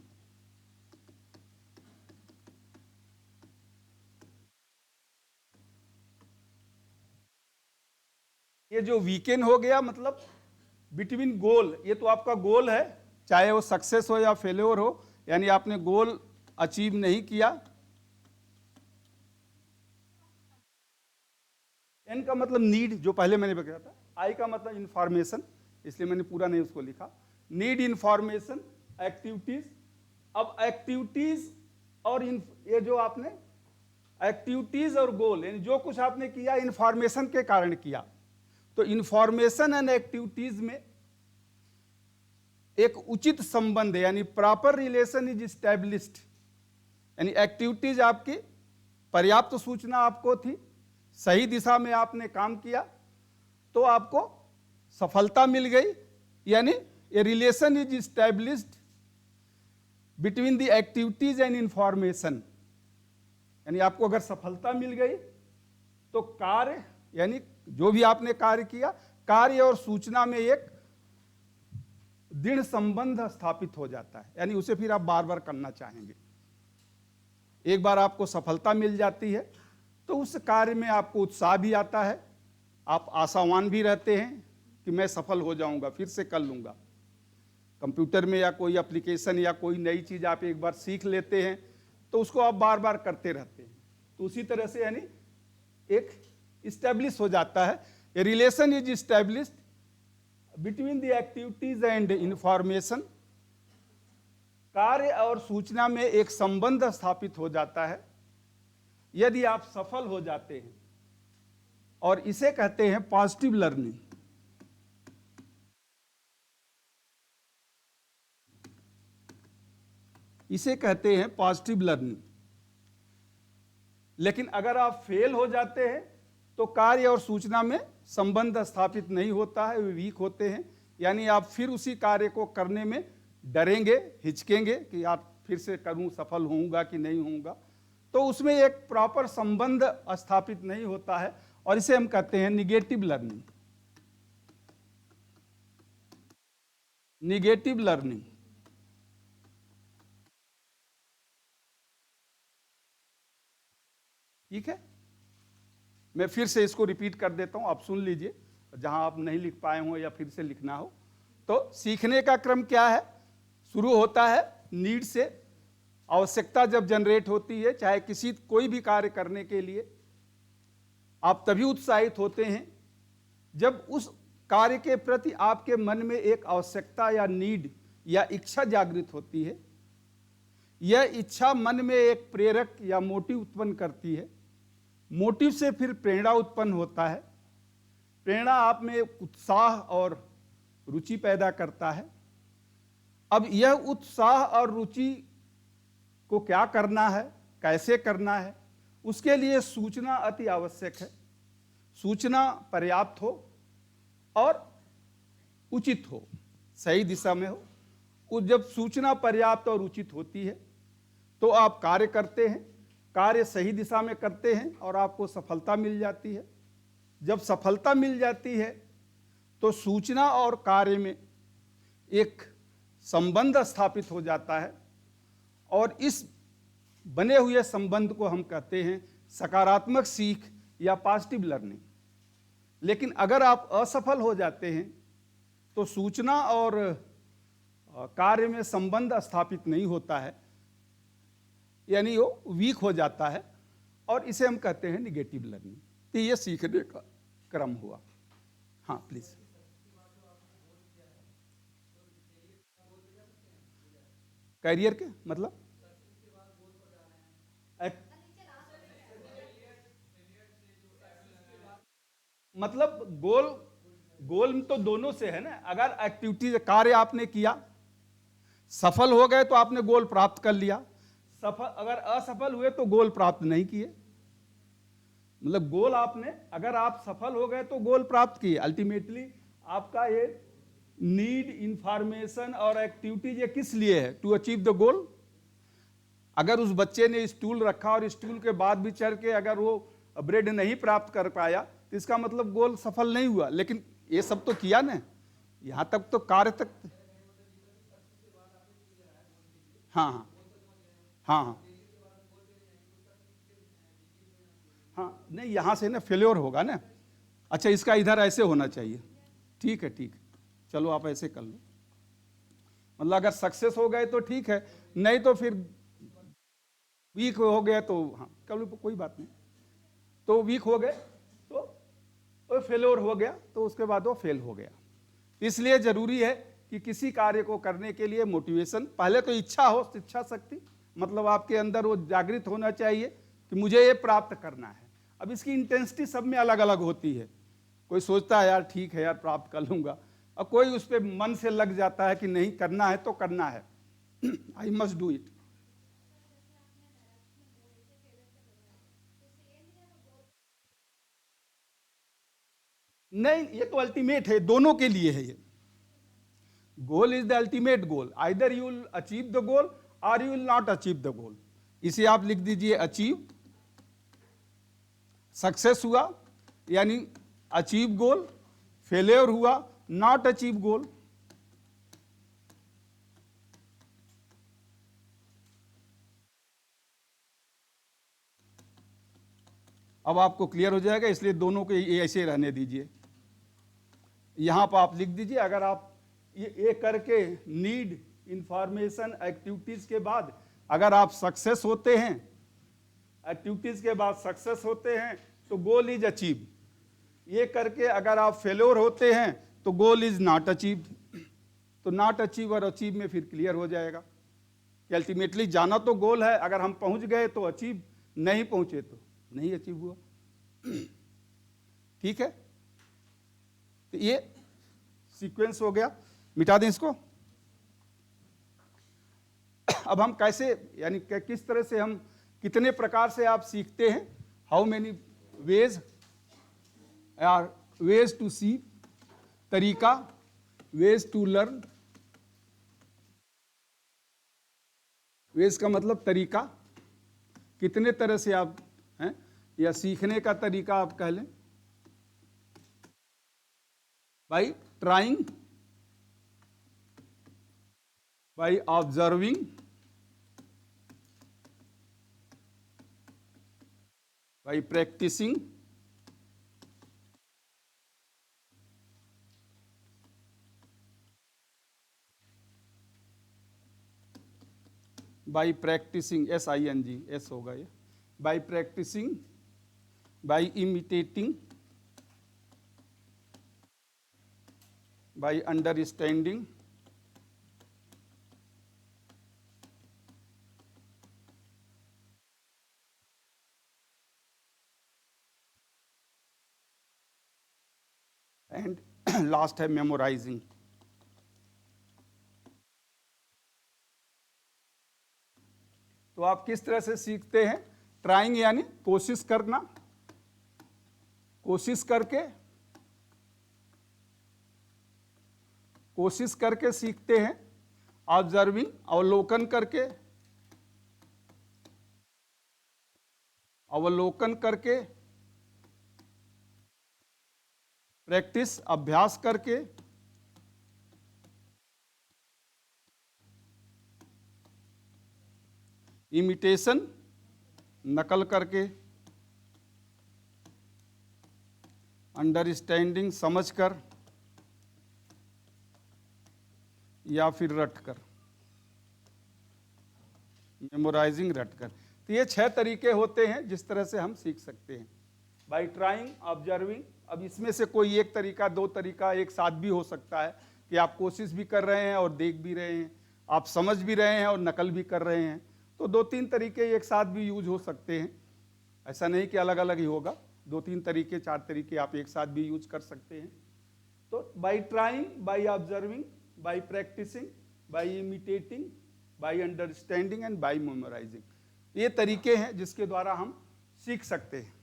ये जो वीकेन हो गया मतलब बिटवीन गोल, ये तो आपका गोल है, चाहे वो सक्सेस हो या फेल्योर हो, यानी आपने गोल अचीव नहीं किया। एन का मतलब नीड, जो पहले मैंने बताया था, आई का मतलब इंफॉर्मेशन, इसलिए मैंने पूरा नहीं उसको लिखा, नीड, इंफॉर्मेशन, एक्टिविटीज। अब एक्टिविटीज और ये जो आपने एक्टिविटीज और गोल, यानी जो कुछ आपने किया इंफॉर्मेशन के कारण किया, तो इंफॉर्मेशन एंड एक्टिविटीज में एक उचित संबंध है, यानी प्रॉपर रिलेशन इज स्टैब्लिश्ड। यानी एक्टिविटीज आपकी पर्याप्त सूचना आपको थी, सही दिशा में आपने काम किया तो आपको सफलता मिल गई, यानी a relation is established between the activities and information. यानी आपको अगर सफलता मिल गई तो कार्य, यानी जो भी आपने कार्य किया, कार्य और सूचना में एक दृढ़ संबंध स्थापित हो जाता है, यानी उसे फिर आप बार बार करना चाहेंगे। एक बार आपको सफलता मिल जाती है तो उस कार्य में आपको उत्साह भी आता है, आप आशावान भी रहते हैं कि मैं सफल हो जाऊंगा, फिर से कर लूंगा। कंप्यूटर में या कोई एप्लीकेशन या कोई नई चीज आप एक बार सीख लेते हैं तो उसको आप बार बार करते रहते हैं, तो उसी तरह से यानी एक इस्टेब्लिश हो जाता है, a relation is established between the activities and information. कार्य और सूचना में एक संबंध स्थापित हो जाता है यदि आप सफल हो जाते हैं, और इसे कहते हैं पॉजिटिव लर्निंग। इसे कहते हैं पॉजिटिव लर्निंग। लेकिन अगर आप फेल हो जाते हैं तो कार्य और सूचना में संबंध स्थापित नहीं होता है, वे वीक होते हैं, यानी आप फिर उसी कार्य को करने में डरेंगे, हिचकेंगे कि यार फिर से करूं, सफल होऊंगा कि नहीं होऊंगा, तो उसमें एक प्रॉपर संबंध स्थापित नहीं होता है, और इसे हम कहते हैं निगेटिव लर्निंग। Negative learning. ठीक है, मैं फिर से इसको रिपीट कर देता हूं, आप सुन लीजिए, जहां आप नहीं लिख पाए हो या फिर से लिखना हो। तो सीखने का क्रम क्या है? शुरू होता है नीड से, आवश्यकता जब जनरेट होती है, चाहे किसी कोई भी कार्य करने के लिए आप तभी उत्साहित होते हैं जब उस कार्य के प्रति आपके मन में एक आवश्यकता या नीड या इच्छा जागृत होती है। यह इच्छा मन में एक प्रेरक या मोटिव उत्पन्न करती है, मोटिव से फिर प्रेरणा उत्पन्न होता है, प्रेरणा आप में उत्साह और रुचि पैदा करता है। अब यह उत्साह और रुचि को क्या करना है, कैसे करना है, उसके लिए सूचना अति आवश्यक है। सूचना पर्याप्त हो और उचित हो, सही दिशा में हो, जब सूचना पर्याप्त और उचित होती है तो आप कार्य करते हैं, कार्य सही दिशा में करते हैं और आपको सफलता मिल जाती है। जब सफलता मिल जाती है तो सूचना और कार्य में एक संबंध स्थापित हो जाता है और इस बने हुए संबंध को हम कहते हैं सकारात्मक सीख या पॉजिटिव लर्निंग। लेकिन अगर आप असफल हो जाते हैं तो सूचना और कार्य में संबंध स्थापित नहीं होता है, यानी वो वीक हो जाता है और इसे हम कहते हैं निगेटिव लर्निंग। तो ये सीखने का क्रम हुआ। हाँ प्लीज। कैरियर के मतलब गोल तो दोनों से है ना। अगर एक्टिविटी कार्य आपने किया, सफल हो गए तो आपने गोल प्राप्त कर लिया, अगर असफल हुए तो गोल प्राप्त नहीं किए। मतलब गोल आपने, अगर आप सफल हो गए तो गोल प्राप्त किए। अल्टीमेटली आपका ये नीड, इंफॉर्मेशन और एक्टिविटीज ये किस लिए है? To achieve the goal. अगर उस बच्चे ने स्टूल रखा और स्टूल के बाद भी चढ़ के अगर वो ब्रेड नहीं प्राप्त कर पाया तो इसका मतलब गोल सफल नहीं हुआ। लेकिन ये सब तो किया ना, यहां तक तो कार्य तक। हाँ हाँ हाँ हाँ हाँ, नहीं यहां से ना फेल्योर होगा ना। अच्छा, इसका इधर ऐसे होना चाहिए। ठीक है ठीक है, चलो आप ऐसे कर लो। मतलब अगर सक्सेस हो गए तो ठीक है, नहीं तो फिर वीक हो गया तो हाँ कल कोई बात नहीं। तो वीक हो गए तो फेल्योर हो गया तो उसके बाद वो फेल हो गया। इसलिए जरूरी है कि किसी कार्य को करने के लिए मोटिवेशन, पहले तो इच्छा हो, इच्छा शक्ति, मतलब आपके अंदर वो जागृत होना चाहिए कि मुझे ये प्राप्त करना है। अब इसकी इंटेंसिटी सब में अलग अलग होती है। कोई सोचता है यार ठीक है यार प्राप्त कर लूंगा, और कोई उस पर मन से लग जाता है कि नहीं करना है तो करना है, आई मस्ट डू इट। नहीं, ये तो अल्टीमेट है, दोनों के लिए है ये। Goal is the ultimate goal. Either you will achieve the goal और you will not achieve the goal. इसे आप लिख दीजिए अचीव, सक्सेस हुआ यानी अचीव गोल, फेलियर हुआ नॉट अचीव गोल। अब आपको क्लियर हो जाएगा, इसलिए दोनों को ऐसे रहने दीजिए। यहां पर आप लिख दीजिए, अगर आप ये करके नीड, इंफॉर्मेशन, एक्टिविटीज के बाद अगर आप सक्सेस होते हैं, एक्टिविटीज के बाद सक्सेस होते हैं तो गोल इज अचीव। ये करके अगर आप फेल्योर होते हैं तो गोल इज नॉट अचीव। तो नॉट अचीव और अचीव में फिर क्लियर हो जाएगा कि अल्टीमेटली जाना तो गोल है, अगर हम पहुंच गए तो अचीव, नहीं पहुंचे तो नहीं अचीव हुआ। ठीक है, तो ये सीक्वेंस हो गया। मिटा दें इसको। अब हम कैसे, यानी किस तरह से हम, कितने प्रकार से आप सीखते हैं? How many ways are ways to see, तरीका, वेज टू लर्न। वेज का मतलब तरीका, कितने तरह से आप हैं, या सीखने का तरीका आप कह लें। By trying, by observing, by practising, by practising, SING, S होगा ये, by practising, by imitating, by understanding, and last है मेमोराइजिंग। तो आप किस तरह से सीखते हैं? ट्राइंग यानी कोशिश करना, कोशिश करके सीखते हैं। ऑब्जर्विंग अवलोकन करके, अवलोकन करके, प्रैक्टिस अभ्यास करके, इमिटेशन नकल करके, अंडरस्टैंडिंग समझकर, या फिर रटकर, मेमोराइजिंग रटकर। तो ये 6 तरीके होते हैं जिस तरह से हम सीख सकते हैं। Bye trying, observing. अब इसमें से कोई एक तरीका, 2 तरीका एक साथ भी हो सकता है कि आप कोशिश भी कर रहे हैं और देख भी रहे हैं, आप समझ भी रहे हैं और नकल भी कर रहे हैं। तो 2-3 तरीके एक साथ भी यूज हो सकते हैं, ऐसा नहीं कि अलग अलग ही होगा। 2-3 तरीके, 4 तरीके आप एक साथ भी यूज कर सकते हैं। तो by trying, by observing, by practising, by imitating, by understanding and by memorising, ये तरीके हैं जिसके द्वारा हम सीख सकते हैं।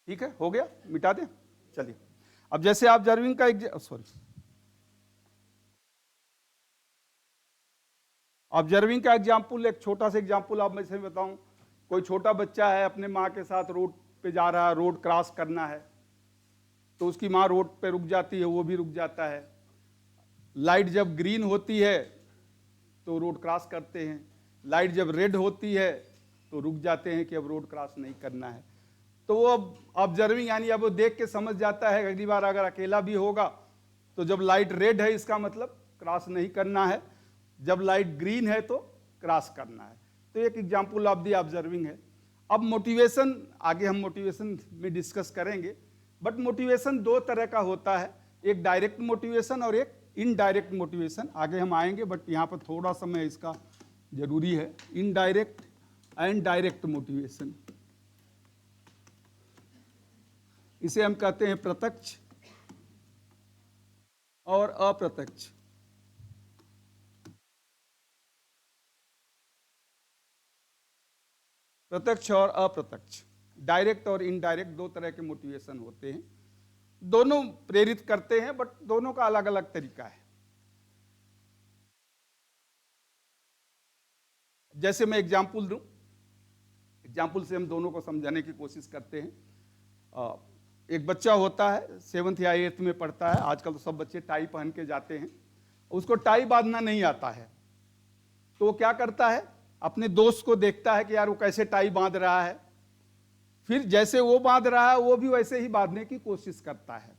ठीक है, हो गया, मिटा दें। चलिए, अब जैसे ऑब्जर्विंग का ऑब्जर्विंग का एग्जाम्पल, एक छोटा सा एग्जाम्पल आप मैं से बताऊं। कोई छोटा बच्चा है, अपने माँ के साथ रोड पे जा रहा है, रोड क्रॉस करना है, तो उसकी माँ रोड पे रुक जाती है, वो भी रुक जाता है। लाइट जब ग्रीन होती है तो रोड क्रॉस करते हैं, लाइट जब रेड होती है तो रुक जाते हैं कि अब रोड क्रॉस नहीं करना है। तो वो अब ऑब्जर्विंग, यानी अब वो देख के समझ जाता है। अगली बार अगर अकेला भी होगा तो जब लाइट रेड है इसका मतलब क्रॉस नहीं करना है, जब लाइट ग्रीन है तो क्रॉस करना है। तो एक एग्जाम्पल ऑफ दी ऑब्जर्विंग है। अब मोटिवेशन, आगे हम मोटिवेशन में डिस्कस करेंगे, बट मोटिवेशन 2 तरह का होता है, एक डायरेक्ट मोटिवेशन और एक इनडायरेक्ट मोटिवेशन। आगे हम आएंगे, बट यहाँ पर थोड़ा समय इसका जरूरी है। इनडायरेक्ट एंड डायरेक्ट मोटिवेशन, इसे हम कहते हैं प्रत्यक्ष और अप्रत्यक्ष। प्रत्यक्ष और अप्रत्यक्ष, डायरेक्ट और इनडायरेक्ट 2 तरह के मोटिवेशन होते हैं। दोनों प्रेरित करते हैं, बट दोनों का अलग अलग तरीका है। जैसे मैं एग्जाम्पल दूं, एग्जाम्पल से हम दोनों को समझाने की कोशिश करते हैं। एक बच्चा होता है, 7th या 8th में पढ़ता है। आजकल तो सब बच्चे टाई पहन के जाते हैं, उसको टाई बांधना नहीं आता है, तो वो क्या करता है, अपने दोस्त को देखता है कि यार वो कैसे टाई बांध रहा है, फिर जैसे वो बांध रहा है वो भी वैसे ही बांधने की कोशिश करता है।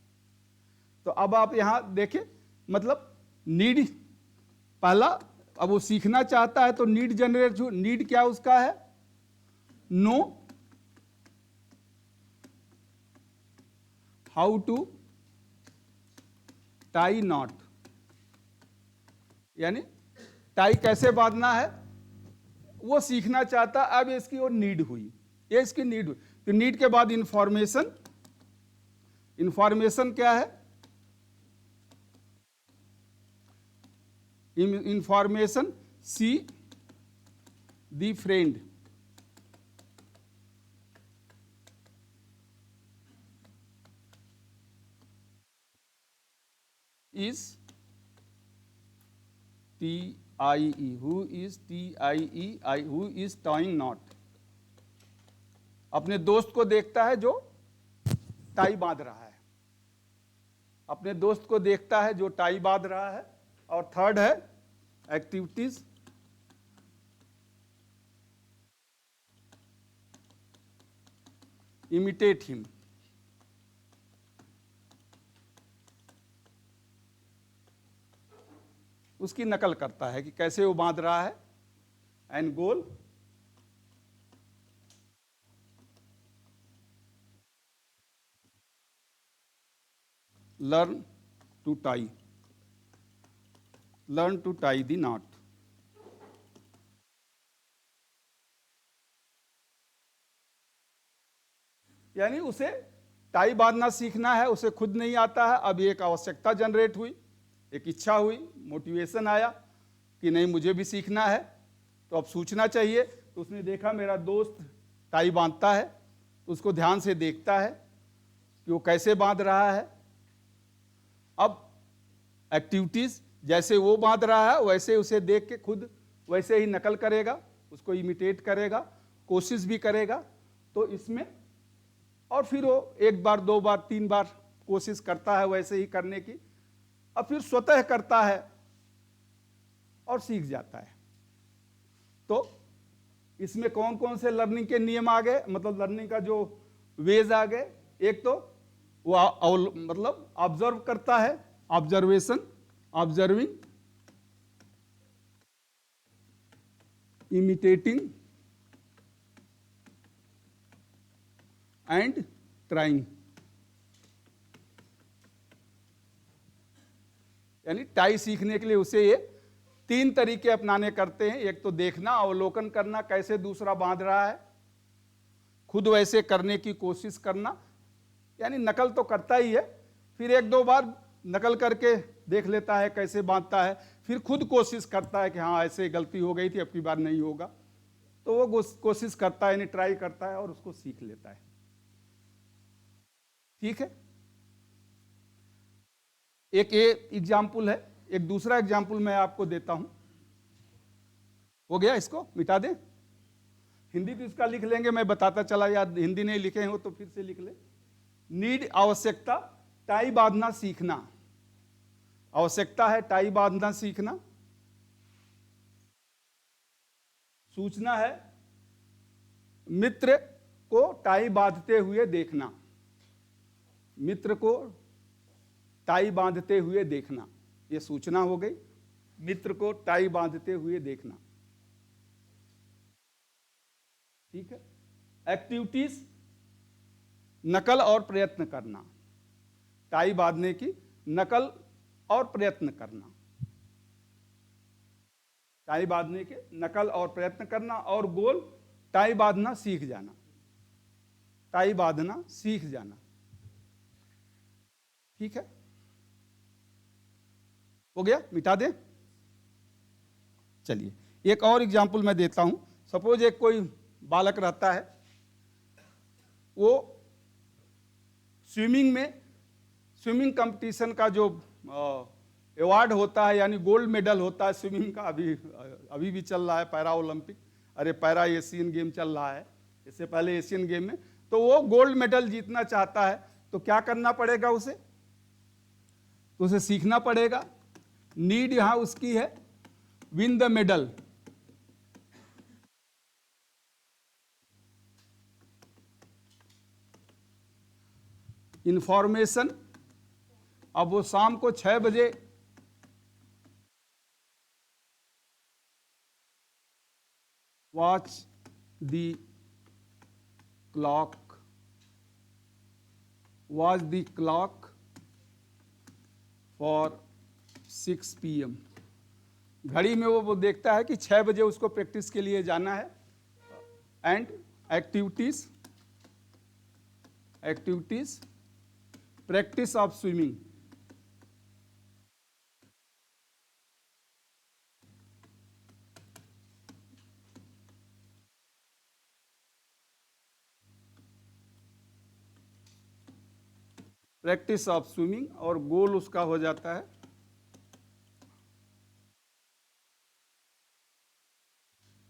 तो अब आप यहां देखें, मतलब नीड, पहला, अब वो सीखना चाहता है तो नीड जनरेट, जो नीड क्या उसका है, know how to tie knot, यानी टाई कैसे बांधना है वो सीखना चाहता। अब इसकी वो नीड हुई, ये इसकी नीड हुई। तो नीड के बाद इंफॉर्मेशन, इंफॉर्मेशन क्या है, information see the friend, is TIE, who is TIE, who is tying knot। अपने दोस्त को देखता है जो टाई बांध रहा है, अपने दोस्त को देखता है जो टाई बांध रहा है। और थर्ड है एक्टिविटीज, इमिटेट हिम, उसकी नकल करता है कि कैसे वो बांध रहा है। And goal, learn to tie. Learn to tie the knot. यानी उसे टाई बांधना सीखना है, उसे खुद नहीं आता है। अब एक आवश्यकता जनरेट हुई, एक इच्छा हुई, मोटिवेशन आया कि नहीं मुझे भी सीखना है, तो अब सूचना चाहिए। तो उसने देखा मेरा दोस्त टाई बांधता है, तो उसको ध्यान से देखता है कि वो कैसे बांध रहा है। अब एक्टिविटीज जैसे वो बांध रहा है वैसे उसे देख के खुद वैसे ही नकल करेगा, उसको इमिटेट करेगा, कोशिश भी करेगा। तो इसमें और फिर वो एक बार, दो बार, तीन बार कोशिश करता है वैसे ही करने की, और फिर स्वतः करता है और सीख जाता है। तो इसमें कौन कौन से लर्निंग के नियम आ गए, मतलब लर्निंग का जो वेज आ गए। एक तो वो मतलब ऑब्जर्व करता है, observation, observing, imitating and trying. यानी टाई सीखने के लिए उसे ये तीन तरीके अपनाने करते हैं। एक तो देखना, अवलोकन करना कैसे दूसरा बांध रहा है, खुद वैसे करने की कोशिश करना, यानी नकल तो करता ही है, फिर एक दो बार नकल करके देख लेता है कैसे बांधता है, फिर खुद कोशिश करता है कि हाँ ऐसे गलती हो गई थी, अब की बार नहीं होगा। तो वो कोशिश करता है, यानी ट्राई करता है और उसको सीख लेता है। ठीक है, एक ये एग्जाम्पल है। एक दूसरा एग्जाम्पल मैं आपको देता हूं। हो गया, इसको मिटा दें। हिंदी तो इसका लिख लेंगे, मैं बताता चला, याद हिंदी नहीं लिखे हो तो फिर से लिख ले। नीड आवश्यकता, टाई बांधना सीखना। आवश्यकता है टाई बांधना सीखना। सूचना है मित्र को टाई बांधते हुए देखना। मित्र को टाई बांधते हुए देखना, यह सूचना हो गई। मित्र को टाई बांधते हुए देखना। ठीक है। एक्टिविटीज, नकल और प्रयत्न करना। टाई बांधने की नकल और प्रयत्न करना। टाई बांधने के नकल और प्रयत्न करना। और गोल, टाई बांधना सीख जाना। टाई बांधना सीख जाना। ठीक है, हो गया, मिटा दे। चलिए एक और एग्जाम्पल मैं देता हूं। सपोज एक कोई बालक रहता है, वो स्विमिंग में, स्विमिंग कंपटीशन का जो अवार्ड होता है, यानी गोल्ड मेडल होता है स्विमिंग का, अभी भी चल रहा है पैरा ओलंपिक, अरे पैरा एशियन गेम चल रहा है, इससे पहले एशियन गेम में, तो वो गोल्ड मेडल जीतना चाहता है। तो क्या करना पड़ेगा उसे? तो उसे सीखना पड़ेगा। नीड यहां उसकी है विन द मेडल। इंफॉर्मेशन, अब वो शाम को 6 बजे watch the clock, watch the clock for 6 PM। घड़ी में वो देखता है कि 6 बजे उसको प्रैक्टिस के लिए जाना है। And activities, activities practice of swimming. Practice of swimming, और गोल उसका हो जाता है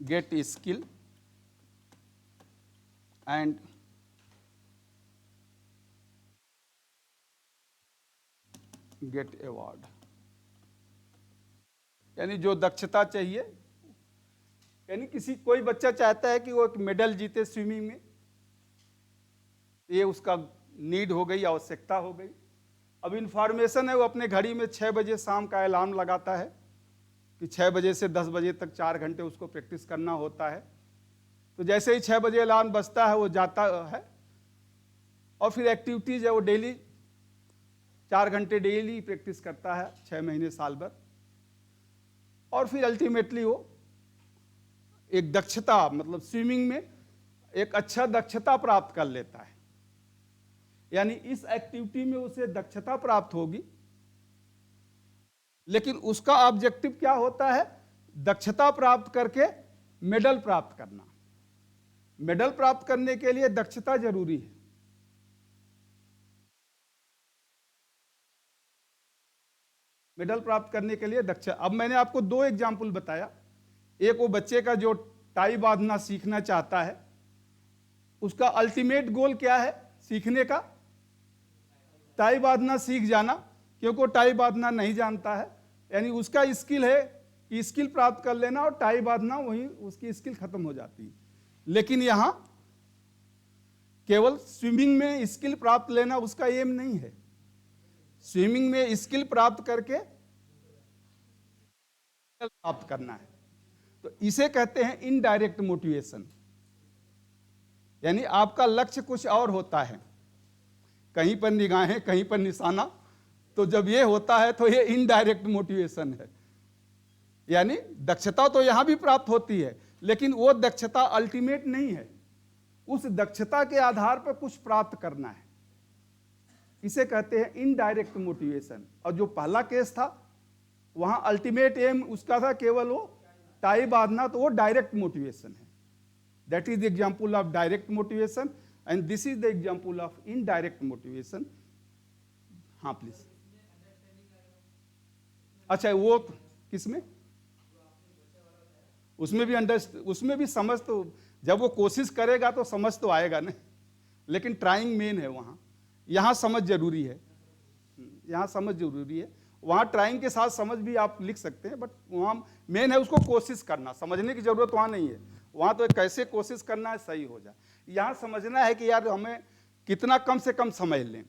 get skill and get award. यानी जो दक्षता चाहिए, यानी कोई बच्चा चाहता है कि वो एक मेडल जीते स्विमिंग में, ये उसका नीड हो गई, आवश्यकता हो गई। अब इंफॉर्मेशन है, वो अपने घड़ी में 6 बजे शाम का अलार्म लगाता है कि 6 बजे से 10 बजे तक 4 घंटे उसको प्रैक्टिस करना होता है। तो जैसे ही 6 बजे अलार्म बजता है वो जाता है, और फिर एक्टिविटीज है, वो डेली 4 घंटे डेली प्रैक्टिस करता है, 6 महीने साल भर। और फिर अल्टीमेटली वो एक दक्षता, मतलब स्विमिंग में एक अच्छा दक्षता प्राप्त कर लेता है। यानी इस एक्टिविटी में उसे दक्षता प्राप्त होगी, लेकिन उसका ऑब्जेक्टिव क्या होता है? दक्षता प्राप्त करके मेडल प्राप्त करना। मेडल प्राप्त करने के लिए दक्षता जरूरी है। मेडल प्राप्त करने के लिए दक्षता। अब मैंने आपको दो एग्जाम्पल बताया। एक वो बच्चे का जो टाई बांधना सीखना चाहता है, उसका अल्टीमेट गोल क्या है सीखने का? टाई बांधना सीख जाना, क्योंकि वो टाई बांधना नहीं जानता है। यानी उसका स्किल है कि स्किल प्राप्त कर लेना और टाई बांधना, वहीं उसकी स्किल खत्म हो जाती है। लेकिन यहां केवल स्विमिंग में स्किल प्राप्त लेना उसका एम नहीं है। स्विमिंग में स्किल प्राप्त करके प्राप्त करना है। तो इसे कहते हैं इनडायरेक्ट मोटिवेशन। यानी आपका लक्ष्य कुछ और होता है, कहीं पर निगाहें कहीं पर निशाना। तो जब ये होता है तो ये इनडायरेक्ट मोटिवेशन है। यानी दक्षता तो यहां भी प्राप्त होती है, लेकिन वो दक्षता अल्टीमेट नहीं है। उस दक्षता के आधार पर कुछ प्राप्त करना है, इसे कहते हैं इनडायरेक्ट मोटिवेशन। और जो पहला केस था वहां अल्टीमेट एम उसका था केवल वो टाई बांधना, तो वो डायरेक्ट मोटिवेशन है। That is the example of direct motivation and this is the example of indirect motivation. हाँ प्लीज। अच्छा, वो किसमें? उसमें भी समझ, तो जब वो कोशिश करेगा तो समझ तो आएगा ना, लेकिन ट्राइंग मेन है वहां। यहां समझ जरूरी है, यहां समझ जरूरी है। वहां ट्राइंग के साथ समझ भी आप लिख सकते हैं, बट वहां मेन है उसको कोशिश करना। समझने की जरूरत वहां नहीं है, वहां तो कैसे कोशिश करना है सही हो जाए। यहां समझना है कि यार हमें कितना कम से कम समझ लें।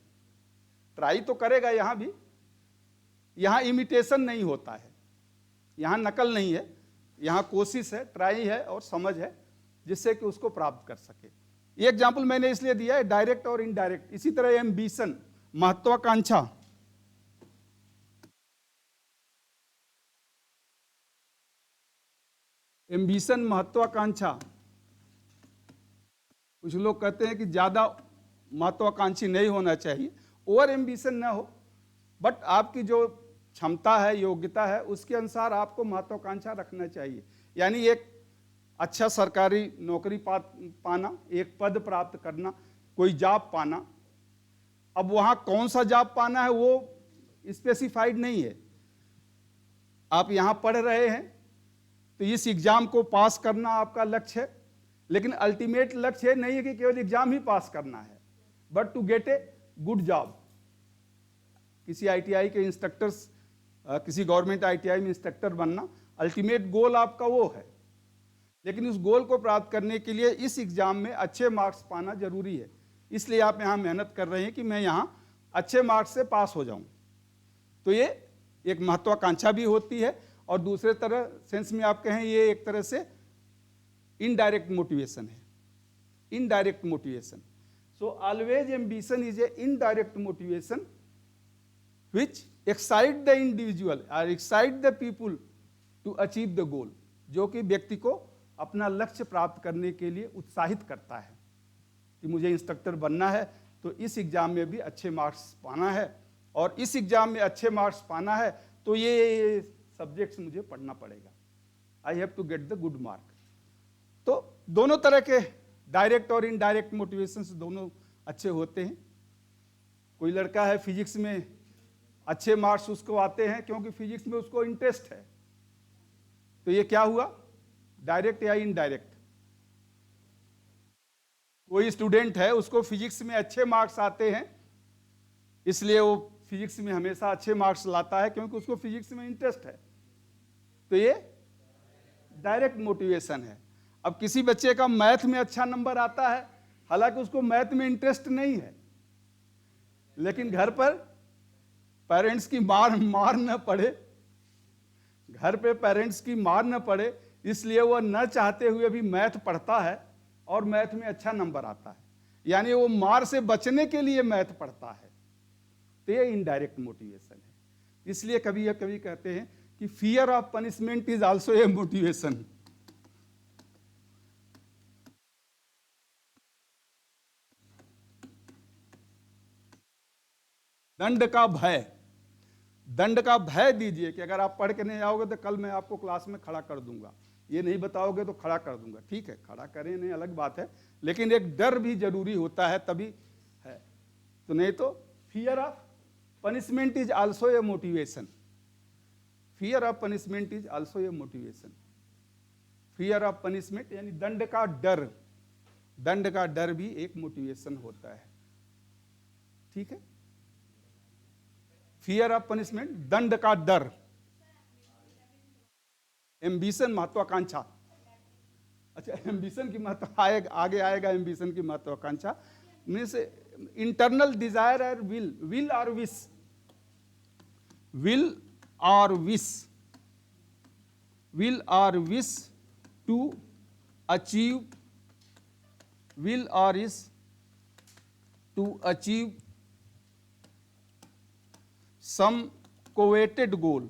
ट्राई तो करेगा यहां भी, यहां इमिटेशन नहीं होता है, यहां नकल नहीं है, यहां कोशिश है, ट्राई है और समझ है, जिससे कि उसको प्राप्त कर सके। ये एग्जाम्पल मैंने इसलिए दिया है, डायरेक्ट और इनडायरेक्ट। इसी तरह एम्बिशन, महत्वाकांक्षा। एम्बिशन, महत्वाकांक्षा। कुछ लोग कहते हैं कि ज्यादा महत्वाकांक्षी नहीं होना चाहिए, ओवर एम्बिशन ना हो, बट आपकी जो क्षमता है, योग्यता है, उसके अनुसार आपको महत्वाकांक्षा रखना चाहिए। यानी एक अच्छा सरकारी नौकरी पाना, एक पद प्राप्त करना, कोई जॉब पाना। अब वहां कौन सा जॉब पाना है वो स्पेसिफाइड नहीं है। आप यहां पढ़ रहे हैं तो इस एग्जाम को पास करना आपका लक्ष्य है, लेकिन अल्टीमेट लक्ष्य नहीं है कि केवल एग्जाम ही पास करना है, but to get a good job. किसी आईटीआई के इंस्ट्रक्टर्स, किसी गवर्नमेंट आईटीआई में इंस्ट्रक्टर बनना अल्टीमेट गोल आपका वो है। लेकिन उस गोल को प्राप्त करने के लिए इस एग्जाम में अच्छे मार्क्स पाना जरूरी है। इसलिए आप यहाँ मेहनत कर रहे हैं कि मैं यहाँ अच्छे मार्क्स से पास हो जाऊं। तो ये एक महत्वाकांक्षा भी होती है, और दूसरे तरह सेंस में आप कहें ये एक तरह से इनडायरेक्ट मोटिवेशन है। Indirect motivation, so always ambition is a indirect motivation which excite the individual और excite the people to achieve the goal, जो कि व्यक्ति को अपना लक्ष्य प्राप्त करने के लिए उत्साहित करता है कि मुझे इंस्ट्रक्टर बनना है, तो इस एग्जाम में भी अच्छे मार्क्स पाना है, और इस एग्जाम में अच्छे मार्क्स पाना है तो ये सब्जेक्ट्स मुझे पढ़ना पड़ेगा। I have to get the good mark. तो दोनों तरह के डायरेक्ट और इनडायरेक्ट मोटिवेशन दोनों अच्छे होते हैं। कोई लड़का है फिजिक्स में अच्छे मार्क्स उसको आते हैं क्योंकि फिजिक्स में उसको इंटरेस्ट है, तो ये क्या हुआ, डायरेक्ट या इनडायरेक्ट? कोई स्टूडेंट है उसको फिजिक्स में अच्छे मार्क्स आते हैं, इसलिए वो फिजिक्स में हमेशा अच्छे मार्क्स लाता है क्योंकि उसको फिजिक्स में इंटरेस्ट है, तो ये डायरेक्ट मोटिवेशन है। अब किसी बच्चे का मैथ में अच्छा नंबर आता है, हालांकि उसको मैथ में इंटरेस्ट नहीं है, लेकिन घर पर पेरेंट्स की मार न पड़े, घर पे पेरेंट्स की मार न पड़े, इसलिए वह न चाहते हुए भी मैथ पढ़ता है और मैथ में अच्छा नंबर आता है। यानी वो मार से बचने के लिए मैथ पढ़ता है, तो ये इनडायरेक्ट मोटिवेशन है। इसलिए कभी कहते हैं कि fear of punishment is also a motivation. दंड का भय, दंड का भय दीजिए कि अगर आप पढ़ के नहीं आओगे तो कल मैं आपको क्लास में खड़ा कर दूंगा, ये नहीं बताओगे तो खड़ा कर दूंगा। ठीक है, खड़ा करें नहीं अलग बात है, लेकिन एक डर भी जरूरी होता है तभी है। तो नहीं तो fear of punishment is also a motivation, fear of punishment is also a motivation. Fear of punishment यानी दंड का डर, दंड का डर भी एक मोटिवेशन होता है। ठीक है, फियर ऑफ पनिशमेंट, दंड का डर। एम्बिशन महत्वाकांक्षा, अच्छा एम्बिशन की महत्व आगे आएगा, एम्बिशन की महत्वाकांक्षा मीन्स इंटरनल डिजायर और विल, विल और विश, विल और विश, विल और विश टू अचीव, विल और is to achieve some coveted goal।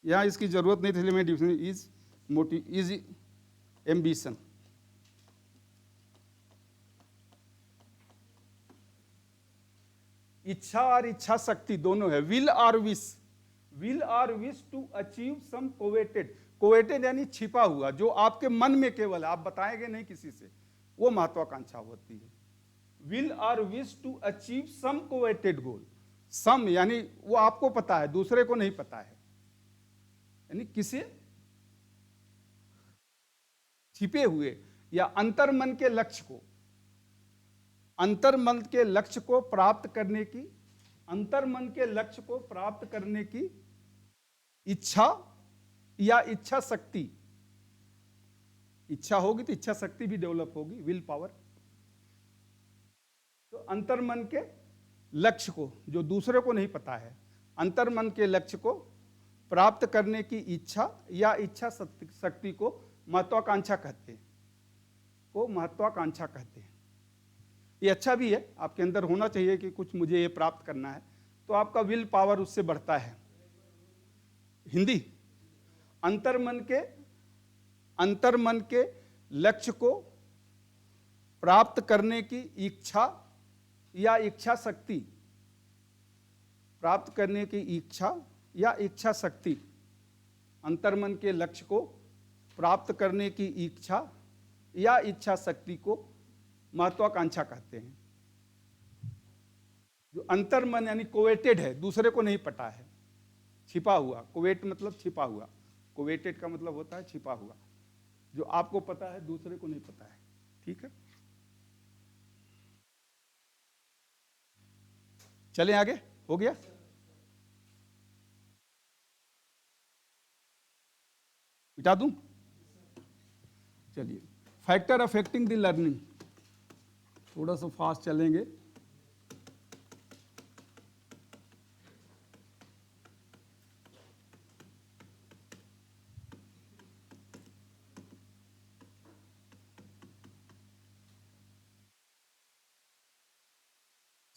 यहां इसकी जरूरत नहीं थी, इसलिए मैं definition is motive is ambition. इच्छा और इच्छा शक्ति दोनों है, विल और विश, विल और wish to achieve some coveted, coveted यानी छिपा हुआ, जो आपके मन में केवल आप बताएंगे नहीं किसी से, वो महत्वाकांक्षा होती है। विल और wish to achieve some coveted goal, some यानी वो आपको पता है, दूसरे को नहीं पता है, यानी किसी छिपे हुए या अंतर्मन के लक्ष्य को, अंतर्मन के लक्ष्य को प्राप्त करने की, अंतर्मन के लक्ष्य को प्राप्त करने की इच्छा या इच्छा शक्ति। इच्छा होगी तो इच्छा शक्ति भी डेवलप होगी, विल पावर। तो अंतर्मन के लक्ष्य को, जो दूसरे को नहीं पता है, अंतर्मन के लक्ष्य को प्राप्त करने की इच्छा या इच्छा शक्ति को महत्वाकांक्षा कहते हैं, को महत्वाकांक्षा कहते हैं। ये अच्छा भी है, आपके अंदर होना चाहिए कि कुछ मुझे ये प्राप्त करना है, तो आपका विल पावर उससे बढ़ता है। हिंदी, अंतर्मन के लक्ष्य को प्राप्त करने की इच्छा या इच्छा शक्ति, प्राप्त करने की इच्छा या इच्छा शक्ति, अंतर्मन के लक्ष्य को प्राप्त करने की इच्छा या इच्छा शक्ति को महत्वाकांक्षा कहते हैं। जो अंतर्मन यानी कोवेटेड है, दूसरे को नहीं पता है, छिपा हुआ, कोवेट मतलब छिपा हुआ, कोवेटेड का मतलब होता है छिपा हुआ, जो आपको पता है दूसरे को नहीं पता है। ठीक है, चलें आगे, हो गया? मिटा दूं? चलिए, फैक्टर अफेक्टिंग द लर्निंग, थोड़ा सा फास्ट चलेंगे।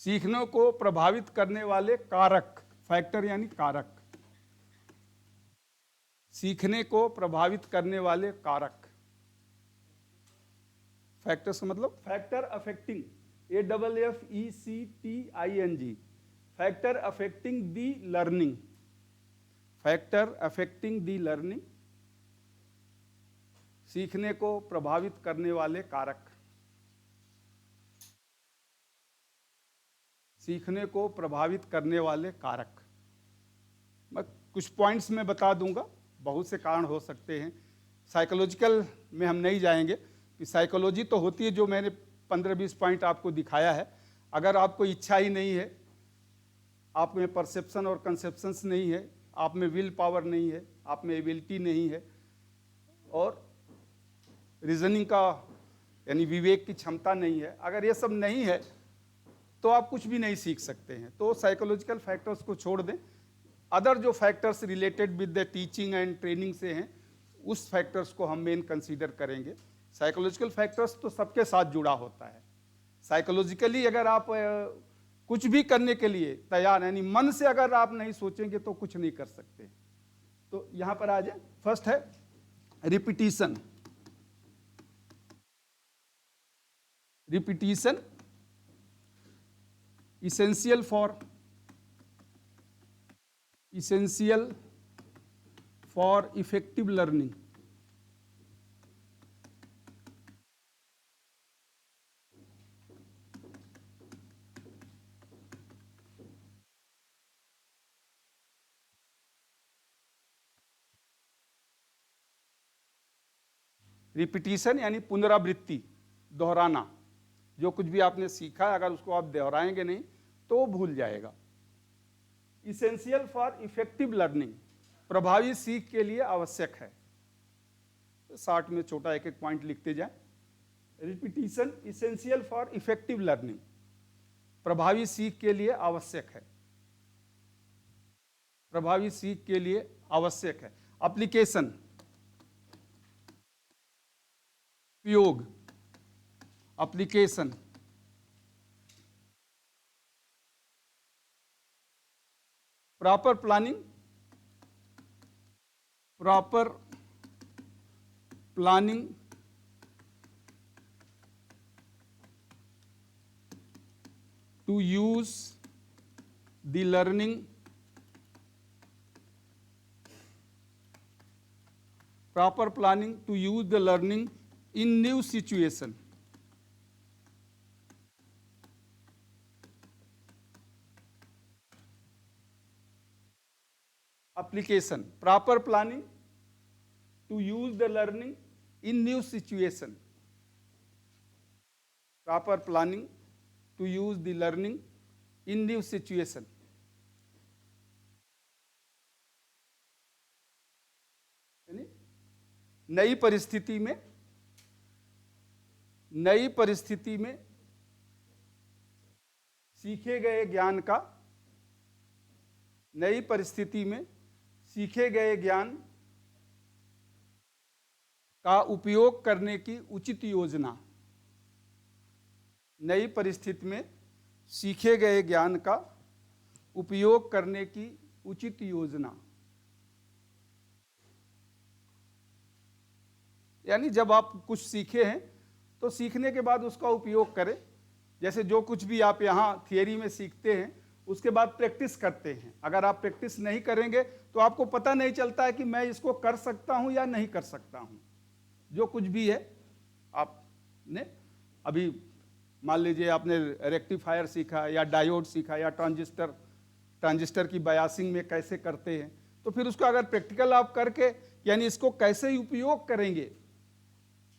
सीखने को प्रभावित करने वाले कारक, फैक्टर यानी कारक, सीखने को प्रभावित करने वाले कारक। फैक्टर्स का मतलब factor affecting, AFFECTING, factor affecting दी लर्निंग, फैक्टर अफेक्टिंग दी लर्निंग, सीखने को प्रभावित करने वाले कारक, सीखने को प्रभावित करने वाले कारक। मैं कुछ पॉइंट्स में बता दूंगा, बहुत से कारण हो सकते हैं। साइकोलॉजिकल में हम नहीं जाएंगे कि साइकोलॉजी तो होती है, जो मैंने 15-20 पॉइंट आपको दिखाया है। अगर आपको इच्छा ही नहीं है, आप में परसेप्शन और कंसेप्शंस नहीं है, आप में विल पावर नहीं है, आप में एबिलिटी नहीं है, और रीजनिंग का यानी विवेक की क्षमता नहीं है, अगर ये सब नहीं है तो आप कुछ भी नहीं सीख सकते हैं। तो साइकोलॉजिकल फैक्टर्स को छोड़ दें, अदर जो factors related with the teaching and training से हैं, उस फैक्टर्स को हम मेन कंसीडर करेंगे। साइकोलॉजिकल फैक्टर्स तो सबके साथ जुड़ा होता है, साइकोलॉजिकली अगर आप कुछ भी करने के लिए तैयार, यानी मन से अगर आप नहीं सोचेंगे तो कुछ नहीं कर सकते। तो यहां पर आ जाए, फर्स्ट है repetition. Repetition essential for effective learning। Repetition यानी पुनरावृत्ति, दोहराना। जो कुछ भी आपने सीखा है अगर उसको आप दोहराएंगे नहीं तो वो भूल जाएगा। इसेंशियल फॉर इफेक्टिव लर्निंग, प्रभावी सीख के लिए आवश्यक है। 60 में छोटा एक एक पॉइंट लिखते जाए। Repetition essential for effective learning, प्रभावी सीख के लिए आवश्यक है। प्रभावी सीख के लिए आवश्यक है। एप्लीकेशन, उपयोग, application, proper planning, to use the learning, proper planning to use the learning in new situation। application, proper planning to use the learning in new situation। proper planning to use the learning in new situation। नई परिस्थिति में सीखे गए ज्ञान का, नई परिस्थिति में सीखे गए ज्ञान का उपयोग करने की उचित योजना। नई परिस्थिति में सीखे गए ज्ञान का उपयोग करने की उचित योजना, यानी जब आप कुछ सीखे हैं तो सीखने के बाद उसका उपयोग करें। जैसे जो कुछ भी आप यहाँ थियरी में सीखते हैं उसके बाद प्रैक्टिस करते हैं। अगर आप प्रैक्टिस नहीं करेंगे तो आपको पता नहीं चलता है कि मैं इसको कर सकता हूँ या नहीं कर सकता हूँ। जो कुछ भी है आपने अभी मान लीजिए आपने रेक्टिफायर सीखा या डायोड सीखा या ट्रांजिस्टर की बायासिंग में कैसे करते हैं, तो फिर उसको अगर प्रैक्टिकल आप करके यानी इसको कैसे उपयोग करेंगे,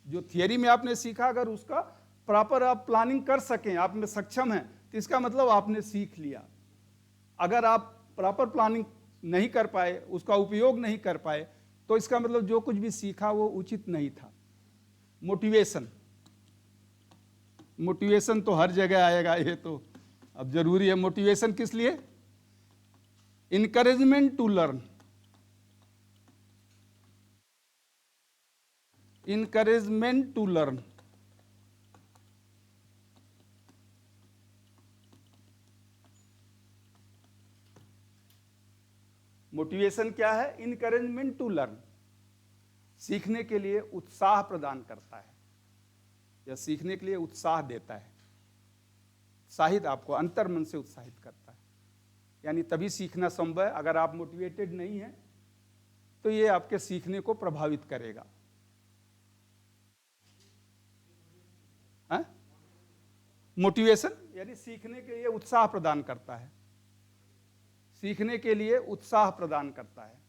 जो थियरी में आपने सीखा अगर उसका प्रॉपर आप प्लानिंग कर सकें, आप में सक्षम हैं, तो इसका मतलब आपने सीख लिया। अगर आप प्रॉपर प्लानिंग नहीं कर पाए, उसका उपयोग नहीं कर पाए, तो इसका मतलब जो कुछ भी सीखा वो उचित नहीं था। मोटिवेशन तो हर जगह आएगा, ये तो अब जरूरी है। मोटिवेशन किस लिए? Encouragement to learn, encouragement to learn। Motivation क्या है? इनकरेजमेंट टू लर्न, सीखने के लिए उत्साह प्रदान करता है या सीखने के लिए उत्साह देता है। उत्साहित, आपको अंतर्मन से उत्साहित करता है, यानी तभी सीखना संभव है। अगर आप मोटिवेटेड नहीं हैं तो ये आपके सीखने को प्रभावित करेगा। मोटिवेशन यानी सीखने के लिए उत्साह प्रदान करता है, सीखने के लिए उत्साह प्रदान करता है।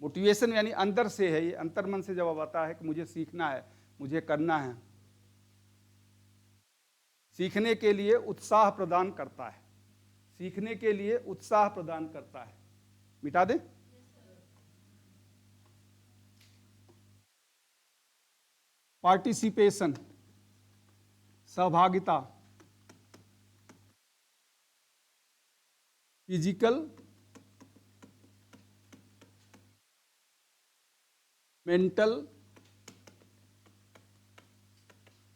मोटिवेशन यानी अंदर से है, ये अंतर्मन से जब आता है कि मुझे सीखना है, मुझे करना है। सीखने के लिए उत्साह प्रदान करता है, सीखने के लिए उत्साह प्रदान करता है। मिटा दे। पार्टिसिपेशन, सहभागिता, physical, mental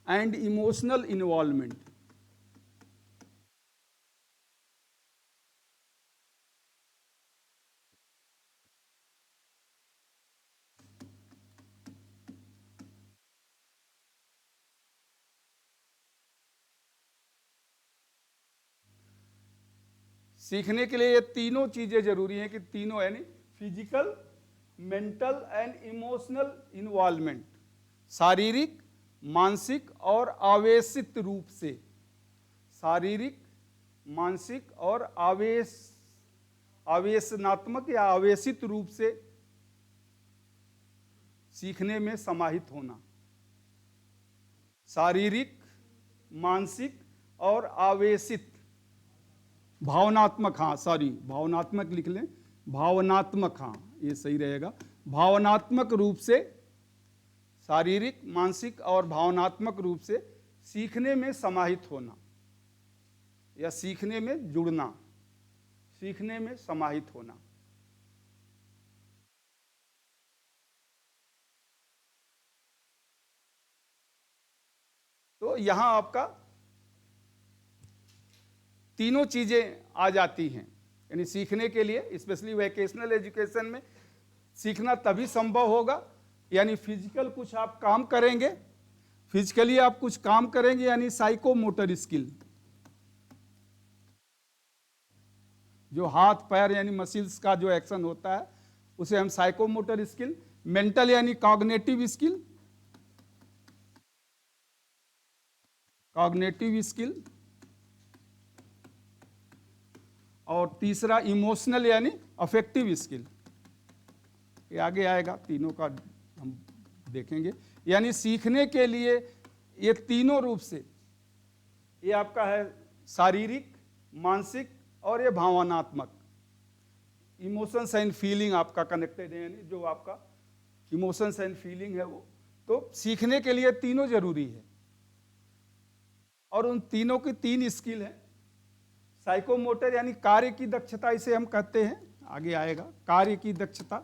and emotional involvement. सीखने के लिए ये तीनों चीजें जरूरी हैं कि तीनों यानी physical, mental and emotional involvement, शारीरिक, मानसिक और आवेशित रूप से, शारीरिक, मानसिक और आवेशनात्मक या आवेशित रूप से सीखने में समाहित होना। शारीरिक, मानसिक और आवेशित, भावनात्मक, हाँ सॉरी भावनात्मक लिख लें, भावनात्मक, हाँ ये सही रहेगा, भावनात्मक रूप से, शारीरिक, मानसिक और भावनात्मक रूप से सीखने में समाहित होना या सीखने में जुड़ना, सीखने में समाहित होना। तो यहां आपका तीनों चीजें आ जाती हैं, यानी सीखने के लिए स्पेशली वोकेशनल एजुकेशन में सीखना तभी संभव होगा, यानी फिजिकल कुछ आप काम करेंगे, फिजिकली आप कुछ काम करेंगे यानी साइकोमोटर स्किल, जो हाथ पैर यानी मसल्स का जो एक्शन होता है उसे हम साइकोमोटर स्किल, मेंटल यानी कॉग्निटिव स्किल, कॉग्निटिव स्किल, और तीसरा इमोशनल यानी अफेक्टिव स्किल। ये आगे आएगा, तीनों का हम देखेंगे। यानी सीखने के लिए ये तीनों रूप से, ये आपका है शारीरिक, मानसिक और ये भावनात्मक, इमोशंस एंड फीलिंग आपका कनेक्टेड है, यानी जो आपका इमोशंस एंड फीलिंग है वो, तो सीखने के लिए तीनों जरूरी है। और उन तीनों की तीन स्किल है। साइकोमोटर यानी कार्य की दक्षता, इसे हम कहते हैं, आगे आएगा कार्य की दक्षता,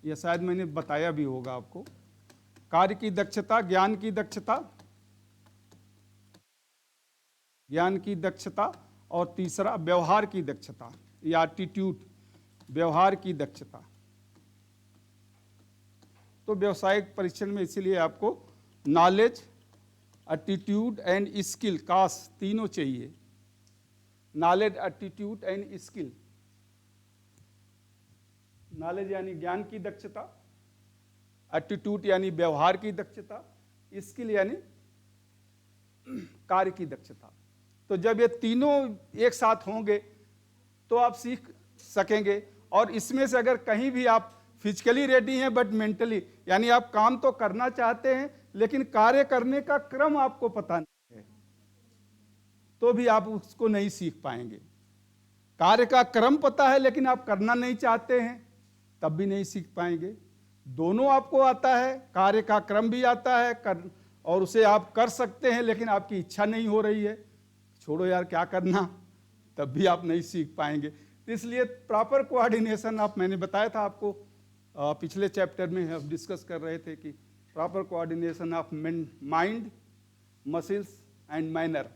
यह शायद मैंने बताया भी होगा आपको। कार्य की दक्षता, ज्ञान की दक्षता, ज्ञान की दक्षता, और तीसरा व्यवहार की दक्षता या एटीट्यूड, व्यवहार की दक्षता। तो व्यावसायिक परीक्षण में इसीलिए आपको नॉलेज, एटीट्यूड एंड स्किल, कास तीनों चाहिए, knowledge, attitude and skill. Knowledge यानी ज्ञान की दक्षता, एटीट्यूड यानी व्यवहार की दक्षता, स्किल यानी कार्य की दक्षता। तो जब ये तीनों एक साथ होंगे तो आप सीख सकेंगे। और इसमें से अगर कहीं भी आप फिजिकली रेडी हैं बट मेंटली, यानी आप काम तो करना चाहते हैं लेकिन कार्य करने का क्रम आपको पता नहीं है, तो भी आप उसको नहीं सीख पाएंगे। कार्य का क्रम पता है लेकिन आप करना नहीं चाहते हैं, तब भी नहीं सीख पाएंगे। दोनों आपको आता है, कार्य का क्रम भी आता है और उसे आप कर सकते हैं, लेकिन आपकी इच्छा नहीं हो रही है, छोड़ो यार क्या करना, तब भी आप नहीं सीख पाएंगे। तो इसलिए प्रॉपर कोऑर्डिनेशन, आप मैंने बताया था आपको पिछले चैप्टर में हम डिस्कस कर रहे थे कि proper coordination of mind, muscles and manner,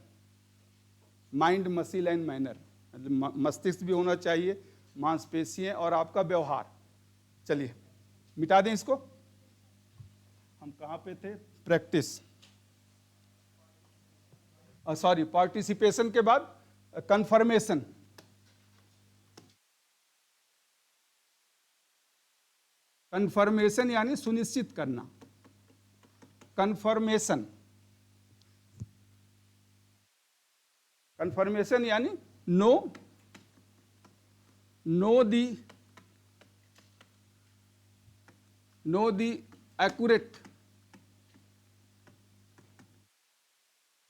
mind, muscle and manner, मस्तिष्क भी होना चाहिए, मांसपेशियां और आपका व्यवहार। चलिए मिटा दें इसको, हम कहाँ पे थे, प्रैक्टिस, सॉरी पार्टिसिपेशन के बाद कन्फर्मेशन। कन्फर्मेशन यानी सुनिश्चित करना, कन्फर्मेशन, कन्फर्मेशन यानी know the accurate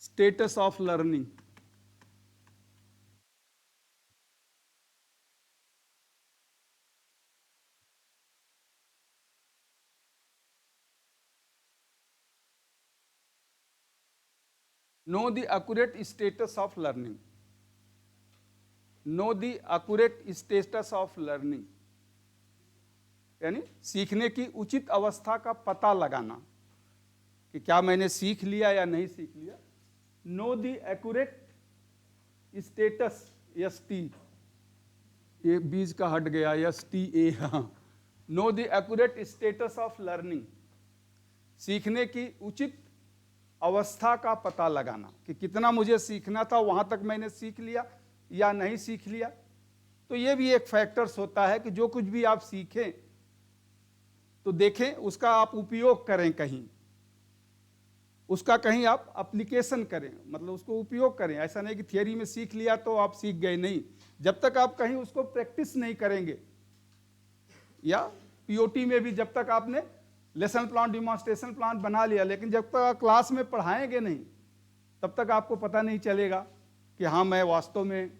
status of learning. Know the accurate status of learning. Know the accurate status of learning, यानी सीखने की उचित अवस्था का पता लगाना कि क्या मैंने सीख लिया या नहीं सीख लिया। Know the accurate status, S T, ये बीज का हट गया, एस टी ए, हाँ, know the accurate status of learning, सीखने की उचित अवस्था का पता लगाना कि कितना मुझे सीखना था, वहां तक मैंने सीख लिया या नहीं सीख लिया। तो ये भी एक फैक्टर्स होता है कि जो कुछ भी आप सीखें तो देखें उसका आप उपयोग करें, कहीं उसका कहीं आप एप्लीकेशन करें, मतलब उसको उपयोग करें। ऐसा नहीं कि थियरी में सीख लिया तो आप सीख गए, नहीं, जब तक आप कहीं उसको प्रैक्टिस नहीं करेंगे, या पीओटी में भी जब तक आपने लेसन प्लान, डिमॉन्स्ट्रेशन प्लान बना लिया, लेकिन जब तक आप क्लास में पढ़ाएंगे नहीं, तब तक आपको पता नहीं चलेगा कि हाँ मैं वास्तव में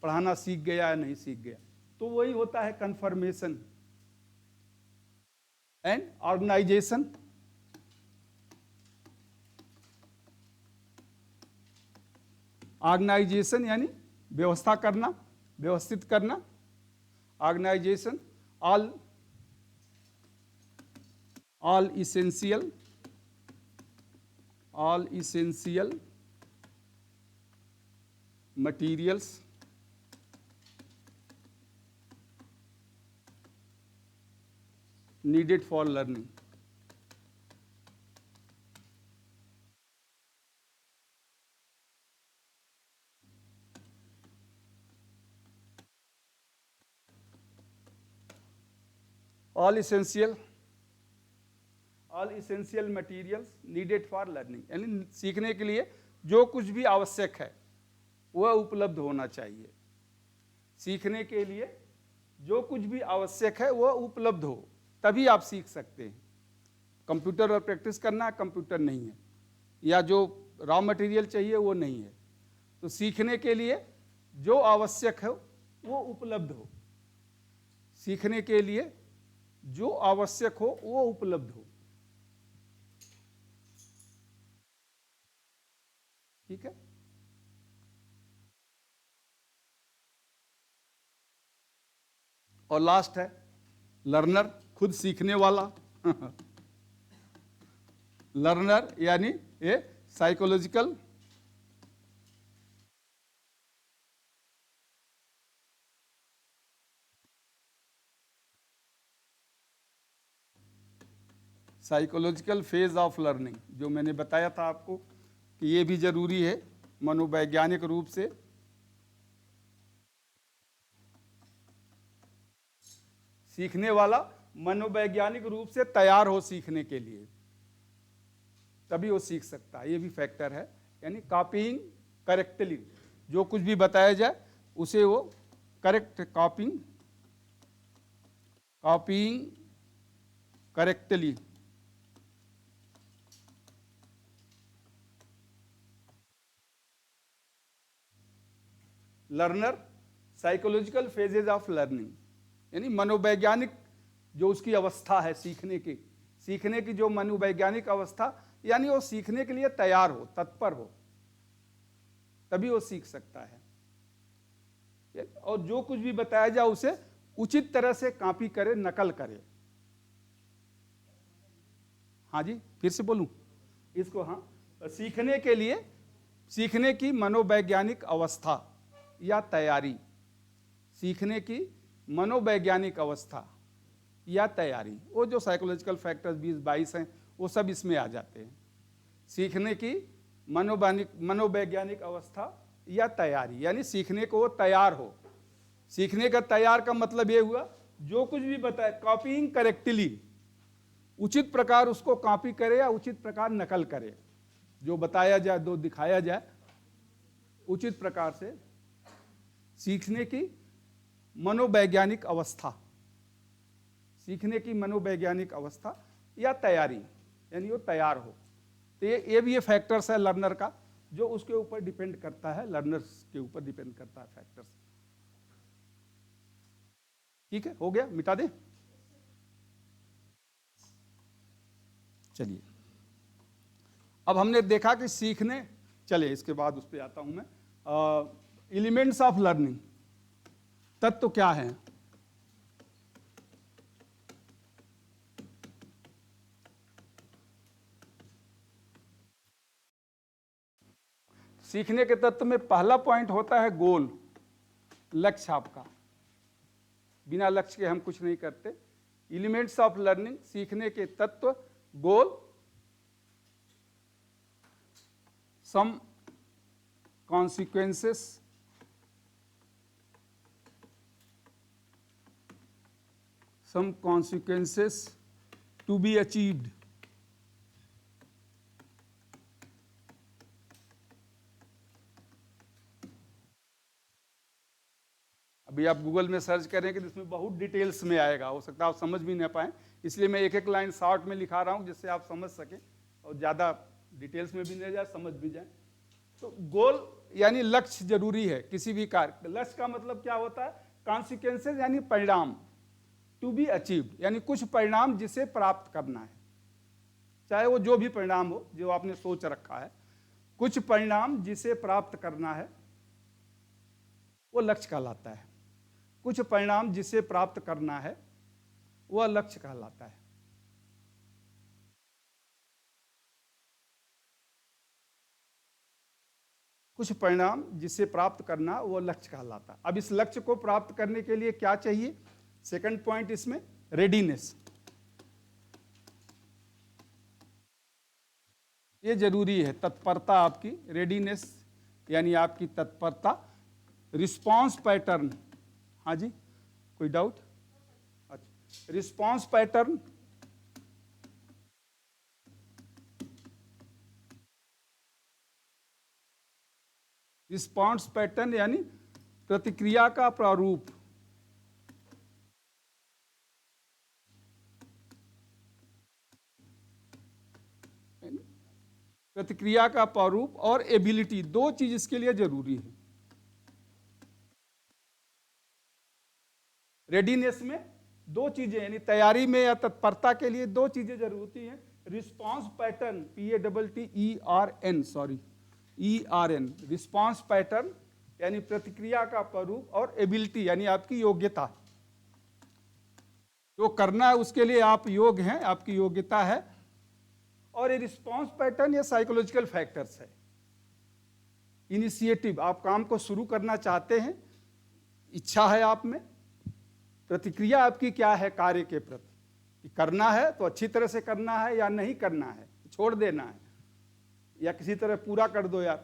पढ़ाना सीख गया या नहीं सीख गया। तो वही होता है कंफर्मेशन एंड ऑर्गेनाइजेशन। ऑर्गेनाइजेशन यानी व्यवस्था करना, व्यवस्थित करना। Organisation, all essential materials needed for learning. all essential materials needed for learning, यानी सीखने के लिए जो कुछ भी आवश्यक है वह उपलब्ध होना चाहिए। सीखने के लिए जो कुछ भी आवश्यक है वह उपलब्ध हो, तभी आप सीख सकते हैं। कंप्यूटर और प्रैक्टिस करना, कंप्यूटर नहीं है, या जो रॉ मटेरियल चाहिए वो नहीं है। तो सीखने के लिए जो आवश्यक है वो उपलब्ध हो, सीखने के लिए जो आवश्यक हो वो उपलब्ध हो। ठीक है। और लास्ट है लर्नर, खुद सीखने वाला। लर्नर यानी ये साइकोलॉजिकल फेज ऑफ लर्निंग, जो मैंने बताया था आपको कि ये भी जरूरी है मनोवैज्ञानिक रूप से। सीखने वाला मनोवैज्ञानिक रूप से तैयार हो सीखने के लिए, तभी वो सीख सकता है। ये भी फैक्टर है, यानी कॉपीइंग करेक्टली, जो कुछ भी बताया जाए उसे वो correct copying correctly. Learner, psychological phases of learning, यानी मनोवैज्ञानिक जो उसकी अवस्था है सीखने की जो मनोवैज्ञानिक अवस्था, यानी वो सीखने के लिए तैयार हो, तत्पर हो, तभी वो सीख सकता है। और जो कुछ भी बताया जाए उसे उचित तरह से कॉपी करे, नकल करे। हाँ जी, फिर से बोलूं इसको? हाँ, सीखने के लिए सीखने की मनोवैज्ञानिक अवस्था या तैयारी, सीखने की मनोवैज्ञानिक अवस्था या तैयारी, वो जो साइकोलॉजिकल फैक्टर्स 20-22 हैं वो सब इसमें आ जाते हैं। सीखने की मनोवैज्ञानिक अवस्था या तैयारी, यानी सीखने को वो तैयार हो। सीखने का तैयार का मतलब ये हुआ जो कुछ भी बताए कॉपीइंग करेक्टली, उचित प्रकार उसको कॉपी करे या उचित प्रकार नकल करे, जो बताया जाए, जो दिखाया जाए, उचित प्रकार से। सीखने की मनोवैज्ञानिक अवस्था, सीखने की मनोवैज्ञानिक अवस्था या तैयारी, यानी वो तैयार हो। तो ये भी ये फैक्टर्स है लर्नर का, जो उसके ऊपर डिपेंड करता है, लर्नर्स के ऊपर डिपेंड करता है फैक्टर्स। ठीक है, हो गया, मिटा दे। चलिए, अब हमने देखा कि सीखने, चलिए इसके बाद उस पर आता हूं मैं। एलिमेंट्स ऑफ लर्निंग, तत्व क्या है? सीखने के तत्व में पहला पॉइंट होता है गोल, लक्ष्य आपका। बिना लक्ष्य के हम कुछ नहीं करते। एलिमेंट्स ऑफ लर्निंग, सीखने के तत्व, गोल, सम consequences, some consequences to be achieved. अभी आप गूगल में सर्च करेंगे तो इसमें बहुत डिटेल्स में आएगा, हो सकता है आप समझ भी ना पाएं, इसलिए मैं एक एक लाइन शॉर्ट में लिखा रहा हूं जिससे आप समझ सकें और ज़्यादा डिटेल्स में भी नहीं जाए, समझ भी जाए। तो गोल यानी लक्ष्य जरूरी है किसी भी कार्य। लक्ष्य का मतलब क्या होता है? कॉन्सिक्वेंसेज यानी परिणाम, टू बी अचीव्ड यानी कुछ परिणाम जिसे प्राप्त करना है, चाहे वो जो भी परिणाम हो जो आपने सोच रखा है, कुछ परिणाम जिसे प्राप्त करना है वो लक्ष्य कहलाता है। कुछ परिणाम जिसे प्राप्त करना है वह लक्ष्य कहलाता है। कुछ परिणाम जिसे प्राप्त करना वो लक्ष्य कहलाता है। अब इस लक्ष्य को प्राप्त करने के लिए क्या चाहिए? सेकंड पॉइंट इसमें रेडीनेस, ये जरूरी है। तत्परता आपकी, रेडीनेस यानी आपकी तत्परता। रिस्पांस पैटर्न, हाँ जी कोई डाउट? अच्छा, रिस्पांस पैटर्न रिस्पांस पैटर्न यानी प्रतिक्रिया का प्रारूप। प्रतिक्रिया का प्रारूप और एबिलिटी, दो चीज इसके लिए जरूरी है। रेडीनेस में दो चीजें यानी तैयारी में या तत्परता के लिए दो चीजें जरूरी हैं। Response pattern, PATTERN, sorry ERN, response pattern यानी प्रतिक्रिया का प्रारूप, और एबिलिटी यानी आपकी योग्यता। जो करना है उसके लिए आप योग्य हैं, आपकी योग्यता है। और ये रिस्पांस पैटर्न ये साइकोलॉजिकल फैक्टर्स है। इनिशिएटिव, आप काम को शुरू करना चाहते हैं, इच्छा है आप में। प्रतिक्रिया आपकी क्या है कार्य के प्रति, कि करना है तो अच्छी तरह से करना है या नहीं करना है, छोड़ देना है, या किसी तरह पूरा कर दो यार,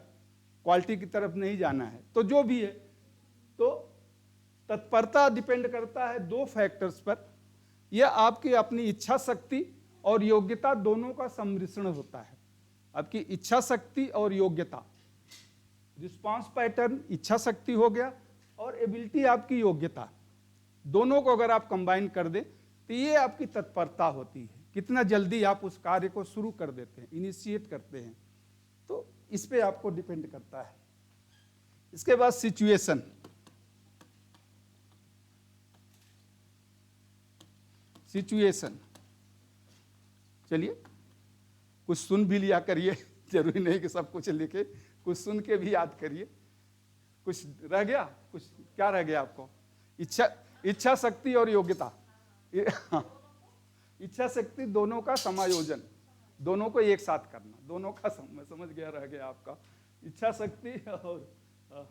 क्वालिटी की तरफ नहीं जाना है। तो जो भी है, तो तत्परता डिपेंड करता है दो फैक्टर्स पर। यह आपकी अपनी इच्छा शक्ति और योग्यता दोनों का सम्मिश्रण होता है। आपकी इच्छा शक्ति और योग्यता, रिस्पांस पैटर्न इच्छा शक्ति हो गया और एबिलिटी आपकी योग्यता, दोनों को अगर आप कंबाइन कर दें तो ये आपकी तत्परता होती है। कितना जल्दी आप उस कार्य को शुरू कर देते हैं, इनिशिएट करते हैं, तो इस पे आपको डिपेंड करता है। इसके बाद सिचुएशन, चलिए कुछ सुन भी लिया करिए, जरूरी नहीं कि सब कुछ लिखे, कुछ सुन के भी याद करिए। कुछ रह गया? कुछ क्या रह गया आपको? इच्छा शक्ति और योग्यता, इच्छा शक्ति दोनों का समायोजन, दोनों को एक साथ करना, दोनों का मैं समझ गया, रह गया आपका इच्छा शक्ति और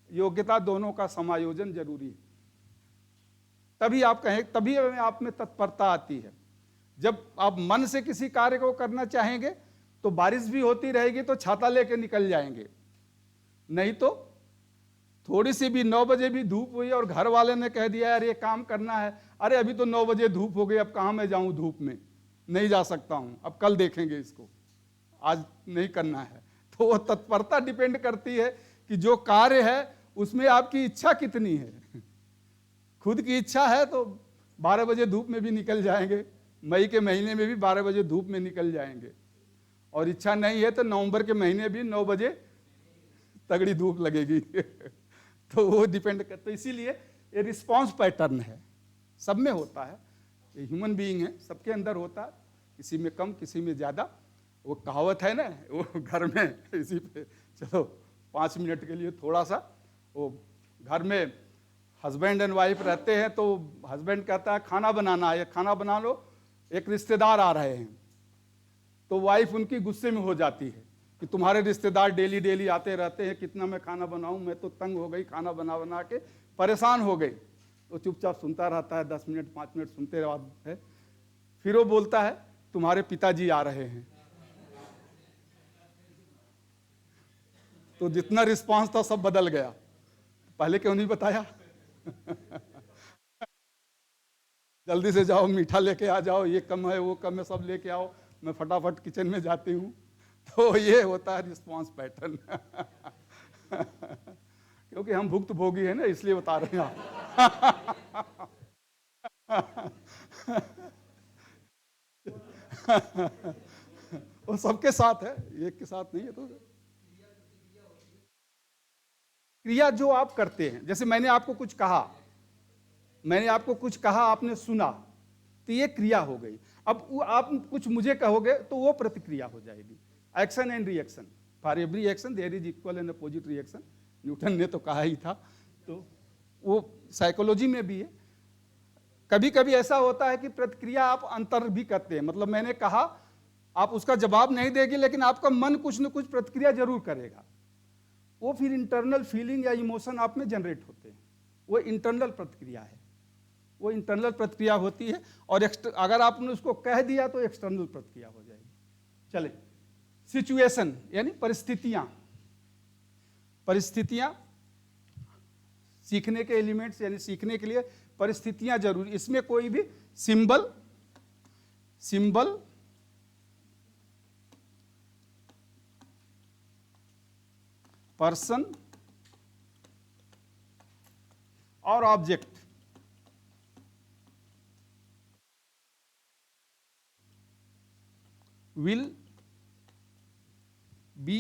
योग्यता, दोनों का समायोजन जरूरी है। तभी आप कहें, तभी आप में तत्परता आती है। जब आप मन से किसी कार्य को करना चाहेंगे तो बारिश भी होती रहेगी तो छाता लेके निकल जाएंगे, नहीं तो थोड़ी सी भी 9 बजे भी धूप हुई और घर वाले ने कह दिया यार ये काम करना है, अरे अभी तो 9 बजे धूप हो गई, अब कहाँ मैं जाऊं धूप में, नहीं जा सकता हूं, अब कल देखेंगे इसको, आज नहीं करना है। तो वो तत्परता डिपेंड करती है कि जो कार्य है उसमें आपकी इच्छा कितनी है। खुद की इच्छा है तो 12 बजे धूप में भी निकल जाएंगे, मई के महीने में भी 12 बजे धूप में निकल जाएंगे, और इच्छा नहीं है तो नवंबर के महीने भी 9 बजे तगड़ी धूप लगेगी। तो वो डिपेंड करता है। इसीलिए ये रिस्पांस पैटर्न है, सब में होता है, ये ह्यूमन बीइंग है, सबके अंदर होता है, किसी में कम किसी में ज़्यादा। वो कहावत है ना, वो घर में इसी पे चलो 5 मिनट के लिए थोड़ा सा, वो घर में हस्बैंड एंड वाइफ रहते हैं तो हस्बैंड कहता है खाना बनाना है, खाना बना लो, एक रिश्तेदार आ रहे हैं, तो वाइफ उनकी गुस्से में हो जाती है, कि तुम्हारे रिश्तेदार डेली डेली आते रहते हैं, कितना मैं खाना बनाऊं, मैं तो तंग हो गई, खाना बना बना के परेशान हो गई। तो चुपचाप सुनता रहता है, 10 मिनट 5 मिनट सुनते रहता है। फिर वो बोलता है तुम्हारे पिताजी आ रहे हैं। तो जितना रिस्पांस था सब बदल गया। पहले क्यों नहीं बताया? जल्दी से जाओ, मीठा लेके आ जाओ, ये कम है वो कम है, सब लेके आओ, मैं फटाफट किचन में जाती हूँ। तो ये होता है रिस्पांस पैटर्न। क्योंकि हम भुक्तभोगी हैं ना, इसलिए बता रहे हैं वो सबके साथ है, एक के साथ नहीं है। तो क्रिया जो आप करते हैं, जैसे मैंने आपको कुछ कहा, आपने सुना, तो ये क्रिया हो गई। अब आप कुछ मुझे कहोगे तो वो प्रतिक्रिया हो जाएगी। Action and reaction, for every action there is equal and opposite reaction, Newton ने तो कहा ही था। तो वो साइकोलॉजी में भी है। कभी कभी ऐसा होता है कि प्रतिक्रिया आप अंतर भी करते हैं, मतलब मैंने कहा, आप उसका जवाब नहीं देगी, लेकिन आपका मन कुछ न कुछ प्रतिक्रिया जरूर करेगा। वो फिर इंटरनल फीलिंग या इमोशन आप में जनरेट होते हैं, वो इंटरनल प्रतिक्रिया है, वो इंटरनल प्रतिक्रिया होती है। और अगर आपने उसको कह दिया तो एक्सटर्नल प्रतिक्रिया हो जाएगी। चले, सिचुएशन यानी परिस्थितियां सीखने के एलिमेंट्स, यानी सीखने के लिए परिस्थितियां जरूरी। इसमें कोई भी सिंबल पर्सन और object will be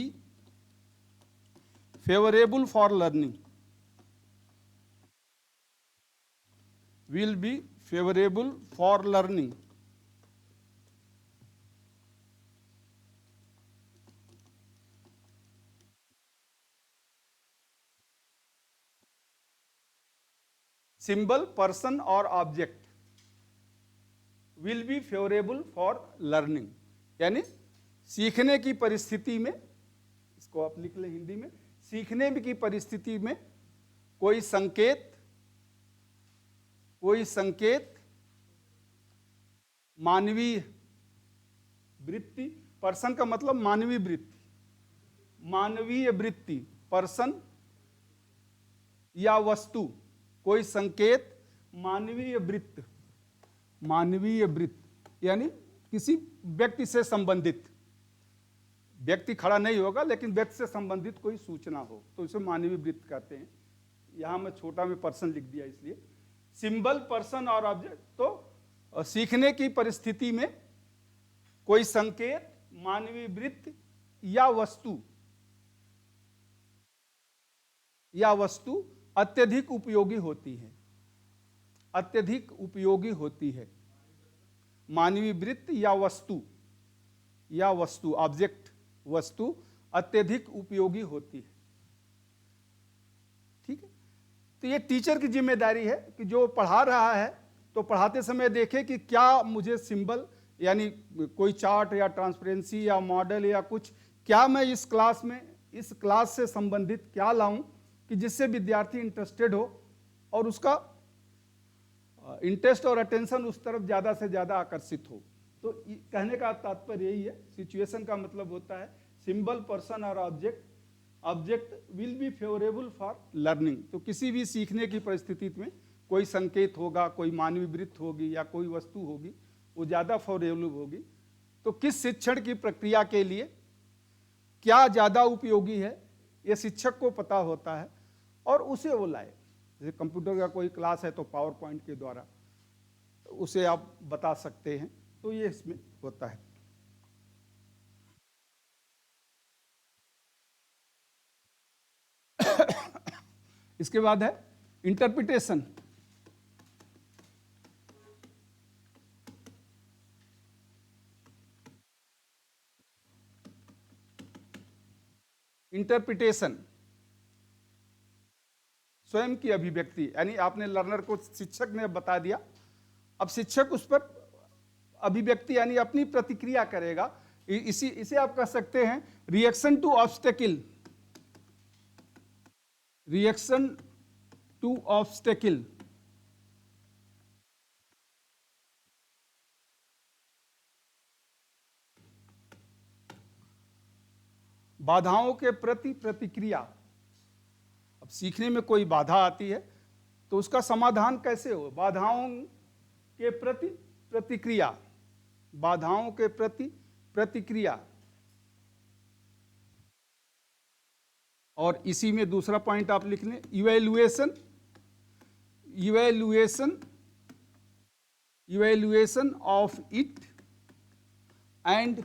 favorable for learning, will be favorable for learning. Symbol, person और object will be favourable for learning, यानी सीखने की परिस्थिति में, इसको आप लिख लें हिंदी में, सीखने की परिस्थिति में कोई संकेत मानवीय वृत्ति, पर्सन का मतलब मानवीय वृत्ति, पर्सन या वस्तु, कोई संकेत मानवीय वृत्त यानी किसी व्यक्ति से संबंधित, व्यक्ति खड़ा नहीं होगा लेकिन व्यक्ति से संबंधित कोई सूचना हो तो इसे मानवीय वृत्त कहते हैं। यहां मैं छोटा में पर्सन लिख दिया इसलिए। सिंबल, पर्सन और ऑब्जेक्ट, तो सीखने की परिस्थिति में कोई संकेत मानवीय वृत्त या वस्तु अत्यधिक उपयोगी होती है। मानवीय वृत्त या वस्तु ऑब्जेक्ट, वस्तु अत्यधिक उपयोगी होती है। ठीक है, तो ये टीचर की जिम्मेदारी है कि जो पढ़ा रहा है तो पढ़ाते समय देखे कि क्या मुझे सिंबल यानी कोई चार्ट या ट्रांसपेरेंसी या मॉडल या कुछ, क्या मैं इस क्लास से संबंधित क्या लाऊं कि जिससे विद्यार्थी इंटरेस्टेड हो और उसका इंटरेस्ट और अटेंशन उस तरफ ज़्यादा से ज़्यादा आकर्षित हो। तो कहने का तात्पर्य यही है। सिचुएशन का मतलब होता है सिंबल, पर्सन और object will be favourable for learning. तो किसी भी सीखने की परिस्थिति में कोई संकेत होगा, कोई मानवीय वृत्त होगी या कोई वस्तु होगी, वो ज़्यादा फेवरेबल होगी। तो किस शिक्षण की प्रक्रिया के लिए क्या ज़्यादा उपयोगी है, ये शिक्षक को पता होता है और उसे वो लाए। जैसे कंप्यूटर का कोई क्लास है तो पावर पॉइंट के द्वारा उसे आप बता सकते हैं, तो ये इसमें होता है। इसके बाद है इंटरप्रिटेशन। स्वयं की अभिव्यक्ति, यानी आपने लर्नर को, शिक्षक ने बता दिया, अब शिक्षक उस पर अभिव्यक्ति यानी अपनी प्रतिक्रिया करेगा। इसे आप कह सकते हैं reaction to obstacle, reaction to obstacle. बाधाओं के प्रति प्रतिक्रिया। अब सीखने में कोई बाधा आती है तो उसका समाधान कैसे हो? बाधाओं के प्रति प्रतिक्रिया, बाधाओं के प्रति प्रतिक्रिया। और इसी में दूसरा पॉइंट आप लिख लें, evaluation, evaluation, evaluation of it and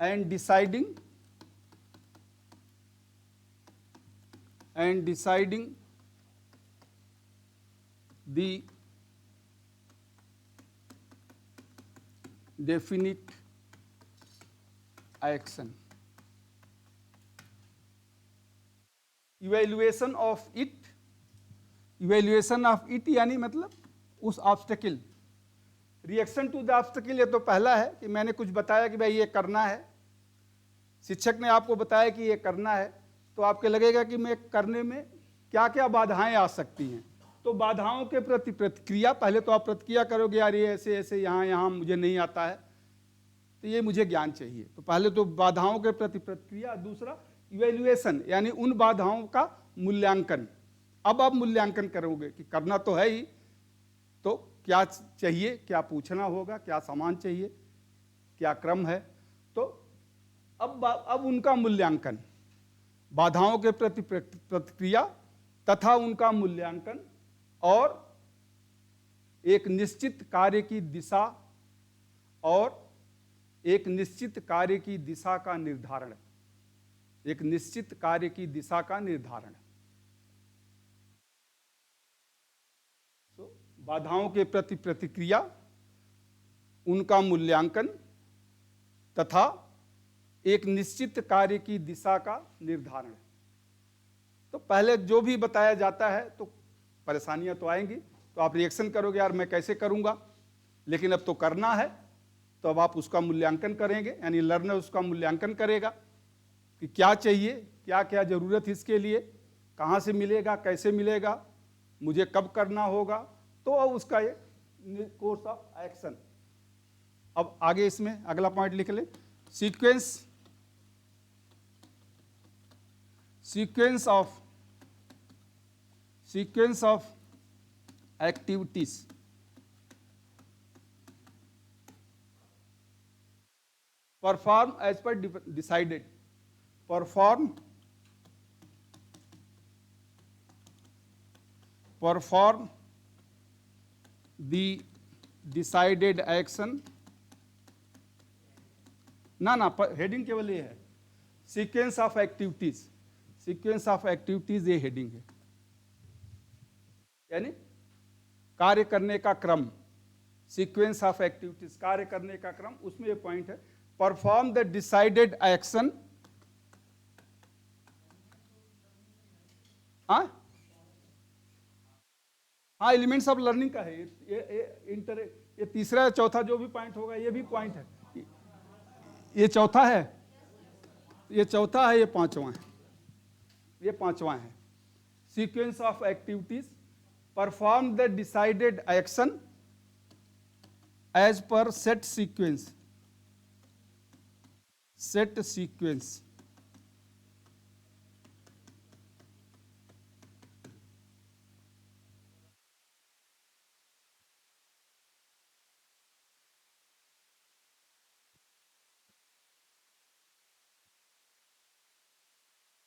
deciding the definite action। Evaluation of it, evaluation of it यानी मतलब उस obstacle, reaction to the obstacle ये तो पहला है कि मैंने कुछ बताया कि भाई ये करना है, शिक्षक ने आपको बताया कि ये करना है, तो आपको लगेगा कि मैं करने में क्या क्या बाधाएं आ सकती हैं। तो बाधाओं के प्रति प्रतिक्रिया, पहले तो आप प्रतिक्रिया करोगे यार ये ऐसे ऐसे यहाँ मुझे नहीं आता है, तो ये मुझे ज्ञान चाहिए। तो पहले तो बाधाओं के प्रति प्रतिक्रिया, दूसरा इवैल्यूएशन यानी उन बाधाओं का मूल्यांकन। अब आप मूल्यांकन करोगे कि करना तो है ही, तो क्या चाहिए, क्या पूछना होगा, क्या सामान चाहिए, क्या क्रम है। तो अब उनका मूल्यांकन, बाधाओं के प्रति प्रतिक्रिया तथा उनका मूल्यांकन और एक निश्चित कार्य की दिशा और एक निश्चित कार्य की दिशा का निर्धारण, एक निश्चित कार्य की दिशा का निर्धारण। बाधाओं के प्रति प्रतिक्रिया, उनका मूल्यांकन तथा एक निश्चित कार्य की दिशा का निर्धारण। तो पहले जो भी बताया जाता है तो परेशानियां तो आएंगी, तो आप रिएक्शन करोगे यार मैं कैसे करूंगा, लेकिन अब तो करना है, तो अब आप उसका मूल्यांकन करेंगे, यानी लर्नर उसका मूल्यांकन करेगा कि क्या चाहिए, क्या क्या जरूरत इसके लिए, कहाँ से मिलेगा, कैसे मिलेगा, मुझे कब करना होगा। तो अब उसका ये कोर्स ऑफ एक्शन। अब आगे इसमें अगला पॉइंट लिख लें, sequence, sequence of activities. Perform as per decided, perform the decided action। ना हेडिंग केवल ये है, sequence of activities, sequence of activities ये हेडिंग है, यानी कार्य करने का क्रम, सीक्वेंस ऑफ एक्टिविटीज कार्य करने का क्रम, उसमें ये पॉइंट है परफॉर्म द डिसाइडेड एक्शन। हाँ, एलिमेंट्स ऑफ लर्निंग का है ये तीसरा या चौथा जो भी पॉइंट होगा, ये भी पॉइंट है, ये चौथा है, ये चौथा है, ये पांचवा है, ये पांचवा है। Sequence of activities perform the decided action as per set sequence, set sequence.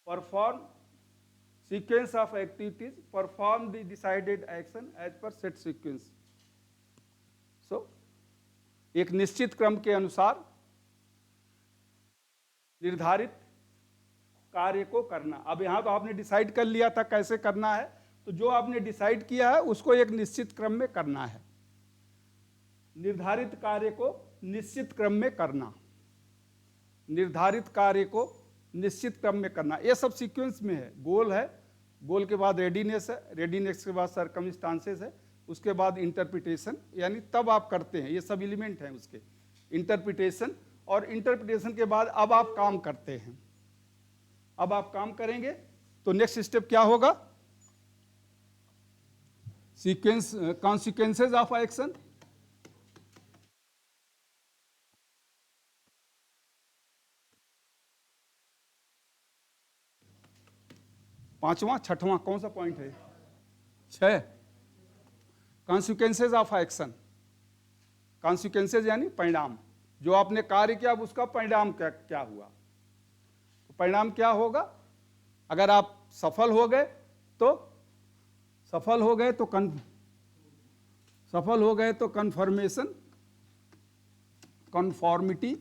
perform sequence of activities, perform the decided action as per set sequence। so एक निश्चित क्रम के अनुसार निर्धारित कार्य को करना। अब यहां तो आपने डिसाइड कर लिया था कैसे करना है, तो जो आपने डिसाइड किया है उसको एक निश्चित क्रम में करना है, निर्धारित कार्य को निश्चित क्रम में करना, निर्धारित कार्य को निश्चित क्रम में करना। ये सब सीक्वेंस में है। गोल है, गोल के बाद रेडीनेस है, रेडीनेस के बाद सरकमस्टांसेस है, उसके बाद इंटरप्रिटेशन, यानी तब आप करते हैं, ये सब एलिमेंट हैं उसके, इंटरप्रिटेशन, और इंटरप्रिटेशन के बाद अब आप काम करते हैं। अब आप काम करेंगे तो नेक्स्ट स्टेप क्या होगा? सीक्वेंस, कॉन्सिक्वेंसेज ऑफ एक्शन, पांचवा छठवां कौन सा पॉइंट है? 6, कॉन्सिक्वेंसेज ऑफ एक्शन। कॉन्सिक्वेंसेज यानी परिणाम, जो आपने कार्य किया अब उसका परिणाम क्या क्या हुआ। तो परिणाम क्या होगा? अगर आप सफल हो गए तो कन्फर्मेशन, कन्फॉर्मिटी,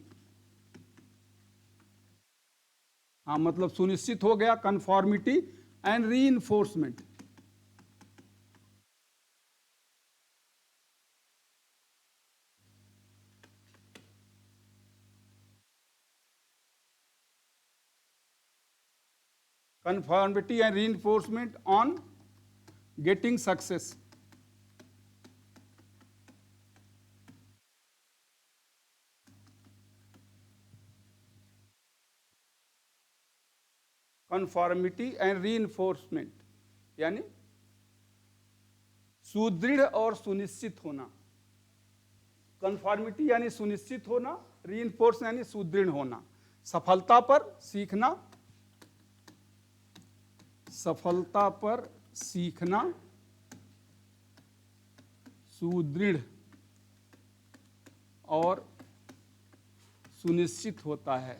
हाँ मतलब सुनिश्चित हो गया, conformity and reinforcement. conformity and reinforcement on getting success. Conformity and reinforcement यानी सुदृढ़ और सुनिश्चित होना। कंफॉर्मिटी यानी सुनिश्चित होना, रीइंफोर्स यानी सुदृढ़ होना, सफलता पर सीखना, सफलता पर सीखना सुदृढ़ और सुनिश्चित होता है।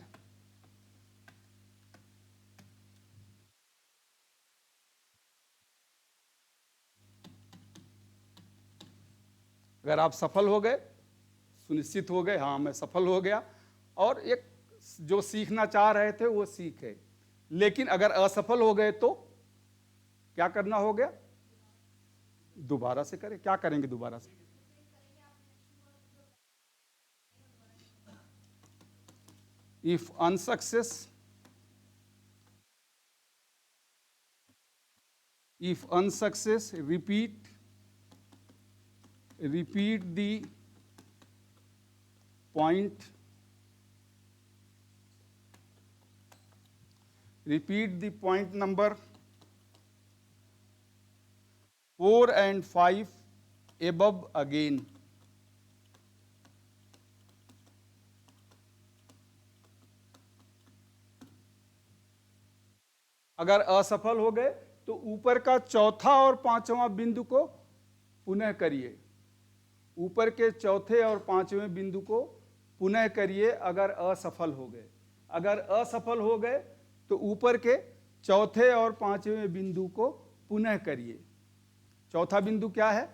अगर आप सफल हो गए, सुनिश्चित हो गए, हाँ मैं सफल हो गया, और एक जो सीखना चाह रहे थे वो सीखे, लेकिन अगर असफल हो गए तो क्या करना हो गया? दोबारा से करें। क्या करेंगे दोबारा से? If unsuccess repeat the point, number 4 and 5 above again. अगर असफल हो गए तो ऊपर का चौथा और पांचवा बिंदु को पुनः करिए। ऊपर के चौथे और पांचवें बिंदु को पुनः करिए अगर असफल हो गए। अगर असफल हो गए तो ऊपर के चौथे और पांचवें बिंदु को पुनः करिए। चौथा बिंदु क्या है?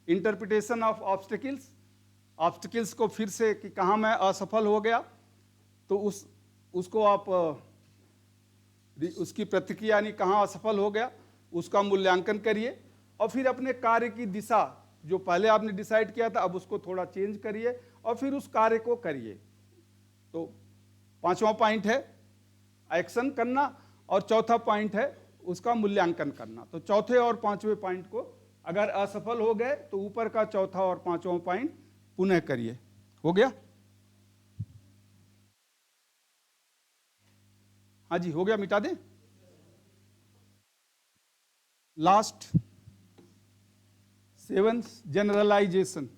इंटरप्रिटेशन ऑफ ऑब्स्टिकल्स को फिर से कि कहाँ मैं असफल हो गया, तो उसको आप उसकी प्रतिक्रिया यानी कहाँ असफल हो गया उसका मूल्यांकन करिए, और फिर अपने कार्य की दिशा जो पहले आपने डिसाइड किया था अब उसको थोड़ा चेंज करिए और फिर उस कार्य को करिए। तो पांचवा पॉइंट है एक्शन करना और चौथा पॉइंट है उसका मूल्यांकन करना। तो चौथे और पांचवें पॉइंट को अगर असफल हो गए तो ऊपर का चौथा और पांचवा पॉइंट पुनः करिए। हो गया? हाँ जी हो गया, मिटा दें। Last 7 generalisation.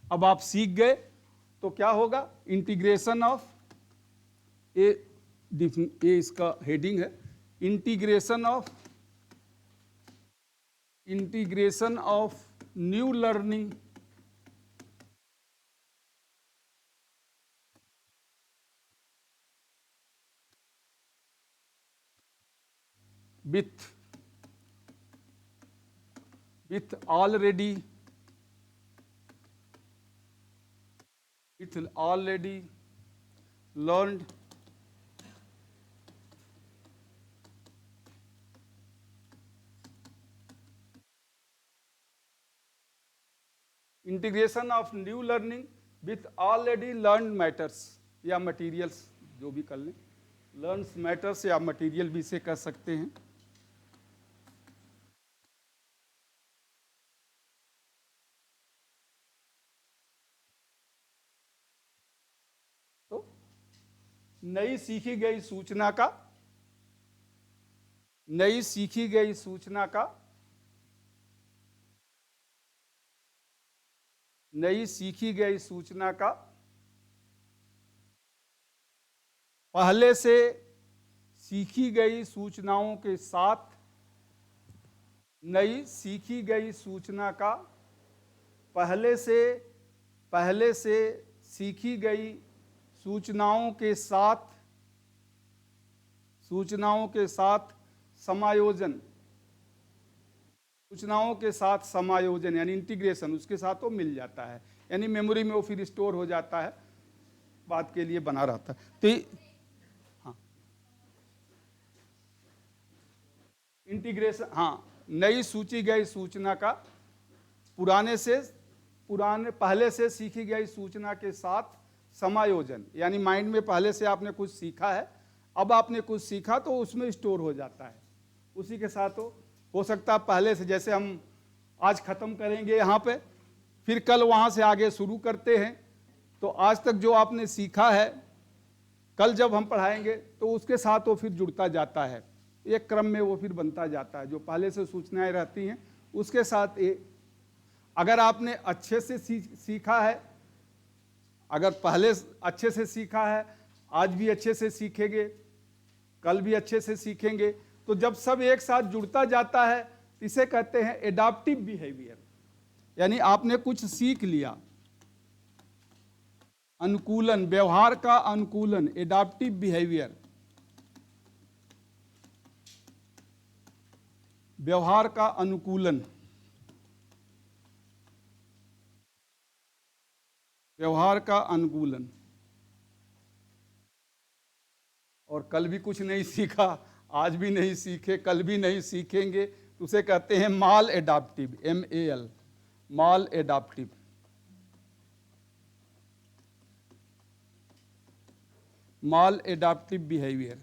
अब आप सीख गए तो क्या होगा? इंटीग्रेशन ऑफ ए इसका हेडिंग है integration of new learning with already learned integration of new learning with already learn matters या मटीरियल्स, जो भी कर लें, लर्न मैटर्स या मटीरियल भी इसे कर सकते हैं। तो नई सीखी गई सूचना का, नई सीखी गई सूचना का, नई सीखी गई सूचना का पहले से सीखी गई सूचनाओं के साथ, नई सीखी गई सूचना का पहले से सीखी गई सूचनाओं के साथ, सूचनाओं के साथ समायोजन, सूचनाओं के साथ समायोजन यानी इंटीग्रेशन, उसके साथ वो मिल जाता है, यानी मेमोरी में वो फिर स्टोर हो जाता है, बात के लिए बना रहता है। तो हाँ, इंटीग्रेशन, हाँ, नई सूची गई सूचना का पुराने पहले से सीखी गई सूचना के साथ समायोजन, यानी माइंड में पहले से आपने कुछ सीखा है, अब आपने कुछ सीखा तो उसमें स्टोर हो जाता है, उसी के साथ हो सकता है पहले से, जैसे हम आज ख़त्म करेंगे यहाँ पे, फिर कल वहाँ से आगे शुरू करते हैं, तो आज तक जो आपने सीखा है कल जब हम पढ़ाएंगे तो उसके साथ वो फिर जुड़ता जाता है, एक क्रम में वो फिर बनता जाता है, जो पहले से सूचनाएं रहती हैं उसके साथ अगर आपने अच्छे से सीखा है, अगर पहले अच्छे से सीखा है, आज भी अच्छे से सीखेंगे, कल भी अच्छे से सीखेंगे, तो जब सब एक साथ जुड़ता जाता है इसे कहते हैं एडाप्टिव बिहेवियर, यानी आपने कुछ सीख लिया, अनुकूलन, व्यवहार का अनुकूलन, एडाप्टिव बिहेवियर, व्यवहार का अनुकूलन, व्यवहार का अनुकूलन। और कल भी कुछ नहीं सीखा, आज भी नहीं सीखे, कल भी नहीं सीखेंगे, तो उसे कहते हैं माल एडाप्टिव, MAL, माल एडाप्टिव। माल एडाप्टिव बिहेवियर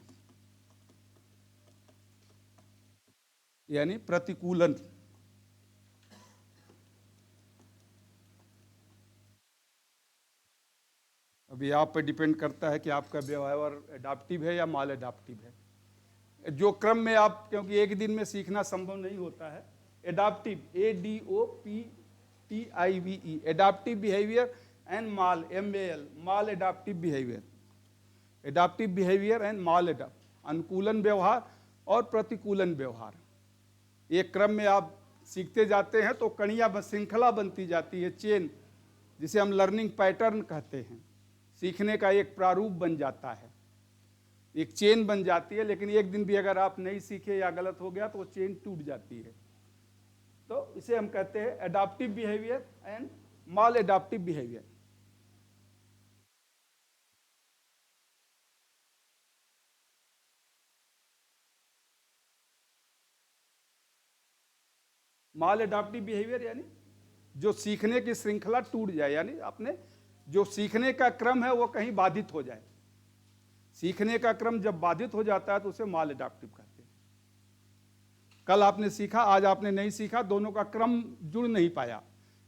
यानी प्रतिकूलन। अभी आप पे डिपेंड करता है कि आपका व्यवहार एडाप्टिव है या माल एडाप्टिव है। जो क्रम में आप, क्योंकि एक दिन में सीखना संभव नहीं होता है, adaptive, ADOPTIVE, adaptive behaviour and mall, MAL, mall adaptive behaviour, adaptive behaviour and mall adapt, अनुकूलन व्यवहार और प्रतिकूलन व्यवहार। एक क्रम में आप सीखते जाते हैं तो कड़ियाँ श्रृंखला बनती जाती है, चेन, जिसे हम लर्निंग पैटर्न कहते हैं, सीखने का एक प्रारूप बन जाता है, एक चेन बन जाती है। लेकिन एक दिन भी अगर आप नहीं सीखे या गलत हो गया तो वो चेन टूट जाती है। तो इसे हम कहते हैं adaptive behaviour and mall adaptive behaviour. Mall adaptive behaviour यानी जो सीखने की श्रृंखला टूट जाए, यानी आपने जो सीखने का क्रम है वो कहीं बाधित हो जाए। सीखने का क्रम जब बाधित हो जाता है तो उसे माल एडाप्टिव कहते हैं। कल आपने सीखा, आज आपने नहीं सीखा, दोनों का क्रम जुड़ नहीं पाया,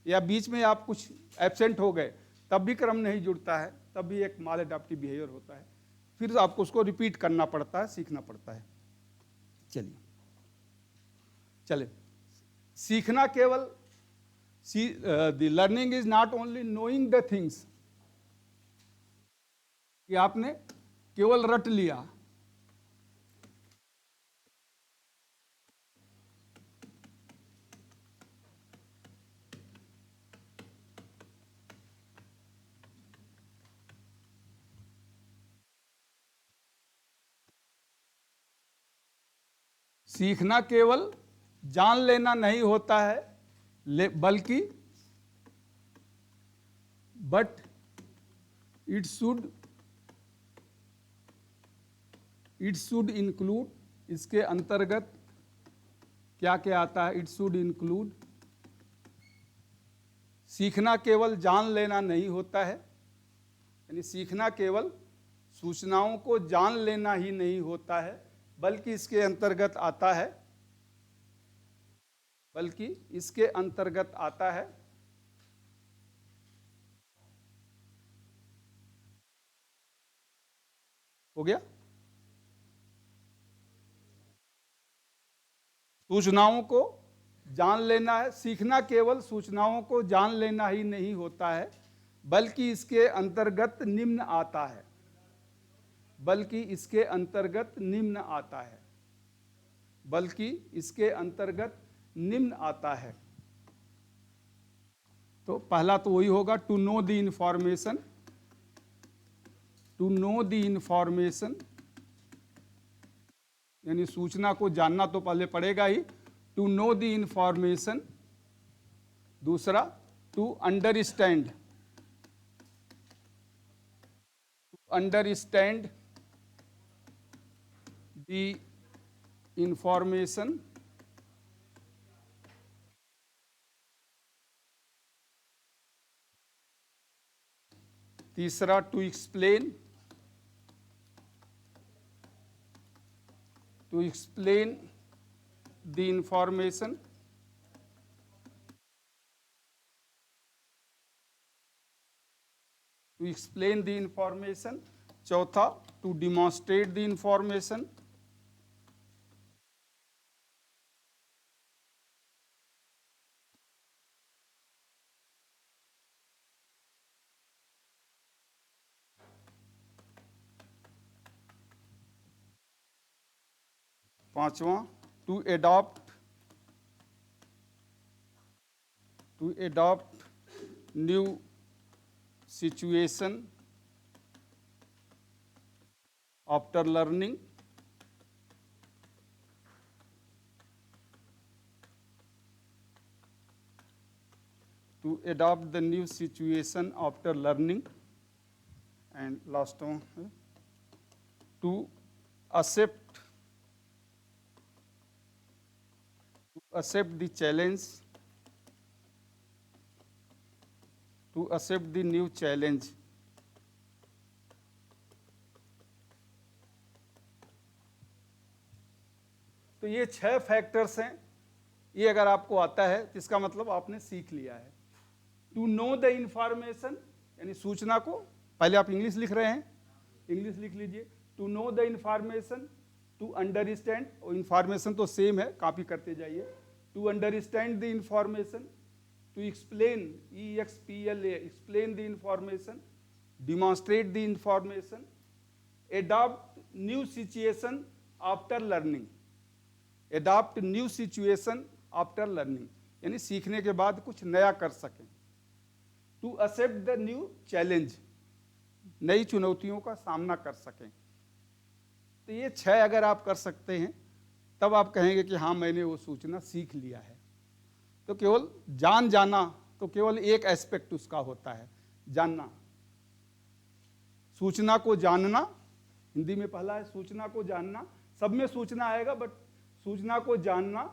या बीच में आप कुछ एब्सेंट हो गए, तब भी क्रम नहीं जुड़ता है, तब भी एक माल एडाप्टिव बिहेवियर होता है। फिर आपको उसको रिपीट करना पड़ता है, सीखना पड़ता है। चलिए सीखना केवल the learning is not only knowing the things, कि आपने केवल रट लिया, सीखना केवल जान लेना नहीं होता है, बल्कि बट इट शुड इंक्लूड, इसके अंतर्गत क्या क्या आता है, इट शुड इंक्लूड सीखना केवल जान लेना नहीं होता है, यानी सीखना केवल सूचनाओं को जान लेना ही नहीं होता है, बल्कि इसके अंतर्गत आता है, बल्कि इसके अंतर्गत आता है हो गया, सूचनाओं को जान लेना है। सीखना केवल सूचनाओं को जान लेना ही नहीं होता है, बल्कि इसके अंतर्गत निम्न आता है, बल्कि इसके अंतर्गत निम्न आता है, बल्कि इसके अंतर्गत निम्न आता है। तो पहला तो वही होगा, to know the information, to know the information, यानी सूचना को जानना तो पहले पड़ेगा ही, टू नो द इंफॉर्मेशन। दूसरा, to understand, to understand the information. तीसरा, to explain, to explain the information. To explain the information. चौथा, टू डिमॉन्स्ट्रेट द इंफॉर्मेशन। पांचवा, to adopt, to adopt new situation after learning. To adopt the new situation after learning. And last one, to accept, to accept the challenge, to accept the new challenge। तो ये 6 factors हैं, ये अगर आपको आता है तो इसका मतलब आपने सीख लिया है। टू नो द इंफॉर्मेशन, यानी सूचना को, पहले आप इंग्लिश लिख रहे हैं, इंग्लिश लिख लीजिए, to know the information, to understand, और इंफॉर्मेशन तो सेम है, कॉपी करते जाइए, to understand the information, to explain, EXPLA, explain the information, demonstrate the information, adopt new situation after learning, adopt new situation after learning, यानी सीखने के बाद कुछ नया कर सकें, to accept the new challenge, नई चुनौतियों का सामना कर सकें। तो ये 6 अगर आप कर सकते हैं तब आप कहेंगे कि हाँ मैंने वो सूचना सीख लिया है। तो केवल जान जाना तो केवल एक एस्पेक्ट उसका होता है, जानना। सूचना को जानना, हिंदी में पहला है सूचना को जानना, सब में सूचना आएगा, बट सूचना को जानना,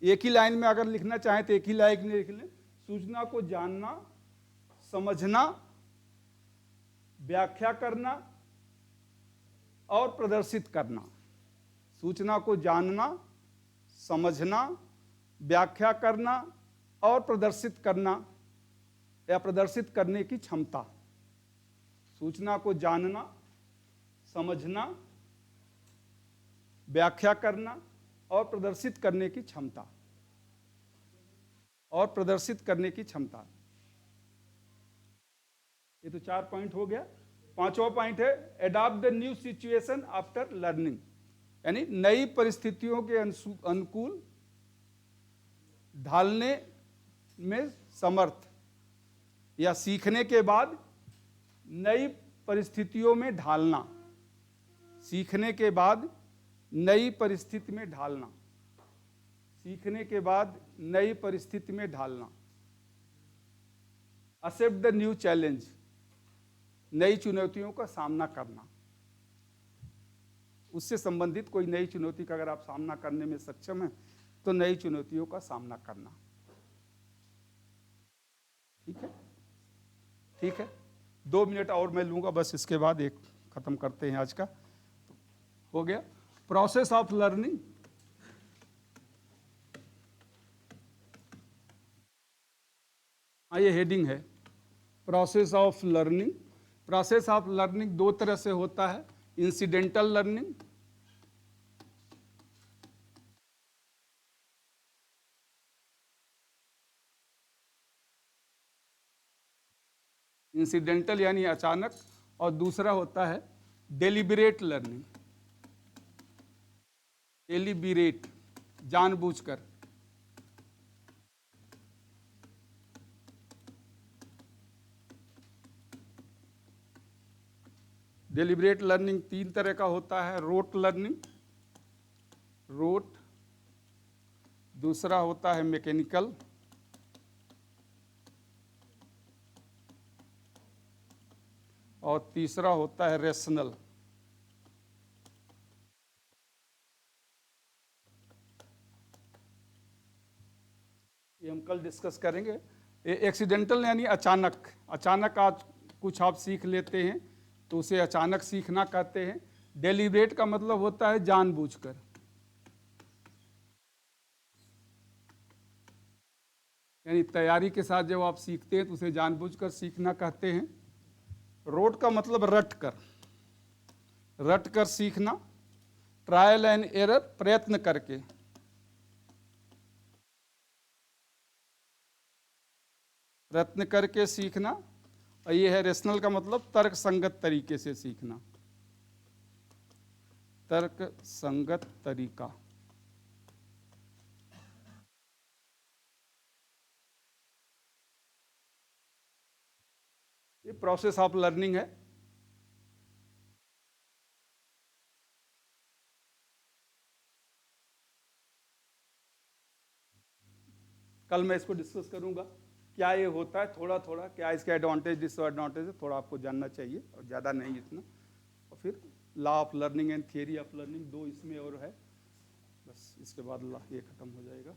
एक ही लाइन में अगर लिखना चाहें तो एक ही लाइन में लिख लें, सूचना को जानना, समझना, व्याख्या करना और प्रदर्शित करना। सूचना को जानना, समझना, व्याख्या करना और प्रदर्शित करना या प्रदर्शित करने की क्षमता। सूचना को जानना, समझना, व्याख्या करना और प्रदर्शित करने की क्षमता, और प्रदर्शित करने की क्षमता। ये तो 4 पॉइंट हो गया। 5वां पॉइंट है adopt the new situation after learning, यानी नई परिस्थितियों के अनुकूल ढालने में समर्थ, या सीखने के बाद नई परिस्थितियों में ढालना, सीखने के बाद नई परिस्थिति में ढालना, सीखने के बाद नई परिस्थिति में ढालना। एक्सेप्ट द न्यू चैलेंज, नई चुनौतियों का सामना करना, उससे संबंधित कोई नई चुनौती का अगर आप सामना करने में सक्षम हैं तो नई चुनौतियों का सामना करना। ठीक है, ठीक है, 2 मिनट और मैं लूँगा बस, इसके बाद एक ख़त्म करते हैं आज का। हो गया प्रोसेस ऑफ लर्निंग। हाँ, ये हेडिंग है process of learning. Process of learning दो तरह से होता है, इंसिडेंटल लर्निंग, इंसिडेंटल यानी अचानक, और दूसरा होता है डेलिबरेट लर्निंग, डेलिबरेट जानबूझकर। डेलिबरेट लर्निंग 3 तरह का होता है, रोट लर्निंग, रोट, दूसरा होता है मैकेनिकल, और तीसरा होता है रेशनल। ये हम कल डिस्कस करेंगे। एक्सीडेंटल यानी अचानक, अचानक आज कुछ आप सीख लेते हैं तो उसे अचानक सीखना कहते हैं। डेलिब्रेट का मतलब होता है जानबूझकर, यानी तैयारी के साथ जब आप सीखते हैं तो उसे जानबूझकर सीखना कहते हैं। रोट का मतलब रट कर, रट कर सीखना, ट्रायल एंड एरर, प्रयत्न करके। प्रयत्न करके सीखना। और ये है रेशनल का मतलब तर्क संगत तरीके से सीखना, तर्क संगत तरीका। ये प्रोसेस ऑफ लर्निंग है। कल मैं इसको डिस्कस करूंगा क्या ये होता है, थोड़ा थोड़ा क्या इसके एडवांटेज डिसएडवांटेज है, थोड़ा आपको जानना चाहिए और ज़्यादा नहीं इतना। और फिर law of learning and theory of learning, दो इसमें और है, बस इसके बाद ये खत्म हो जाएगा।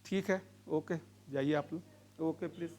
ठीक है, ओके, जाइए आप लोग, ओके प्लीज़।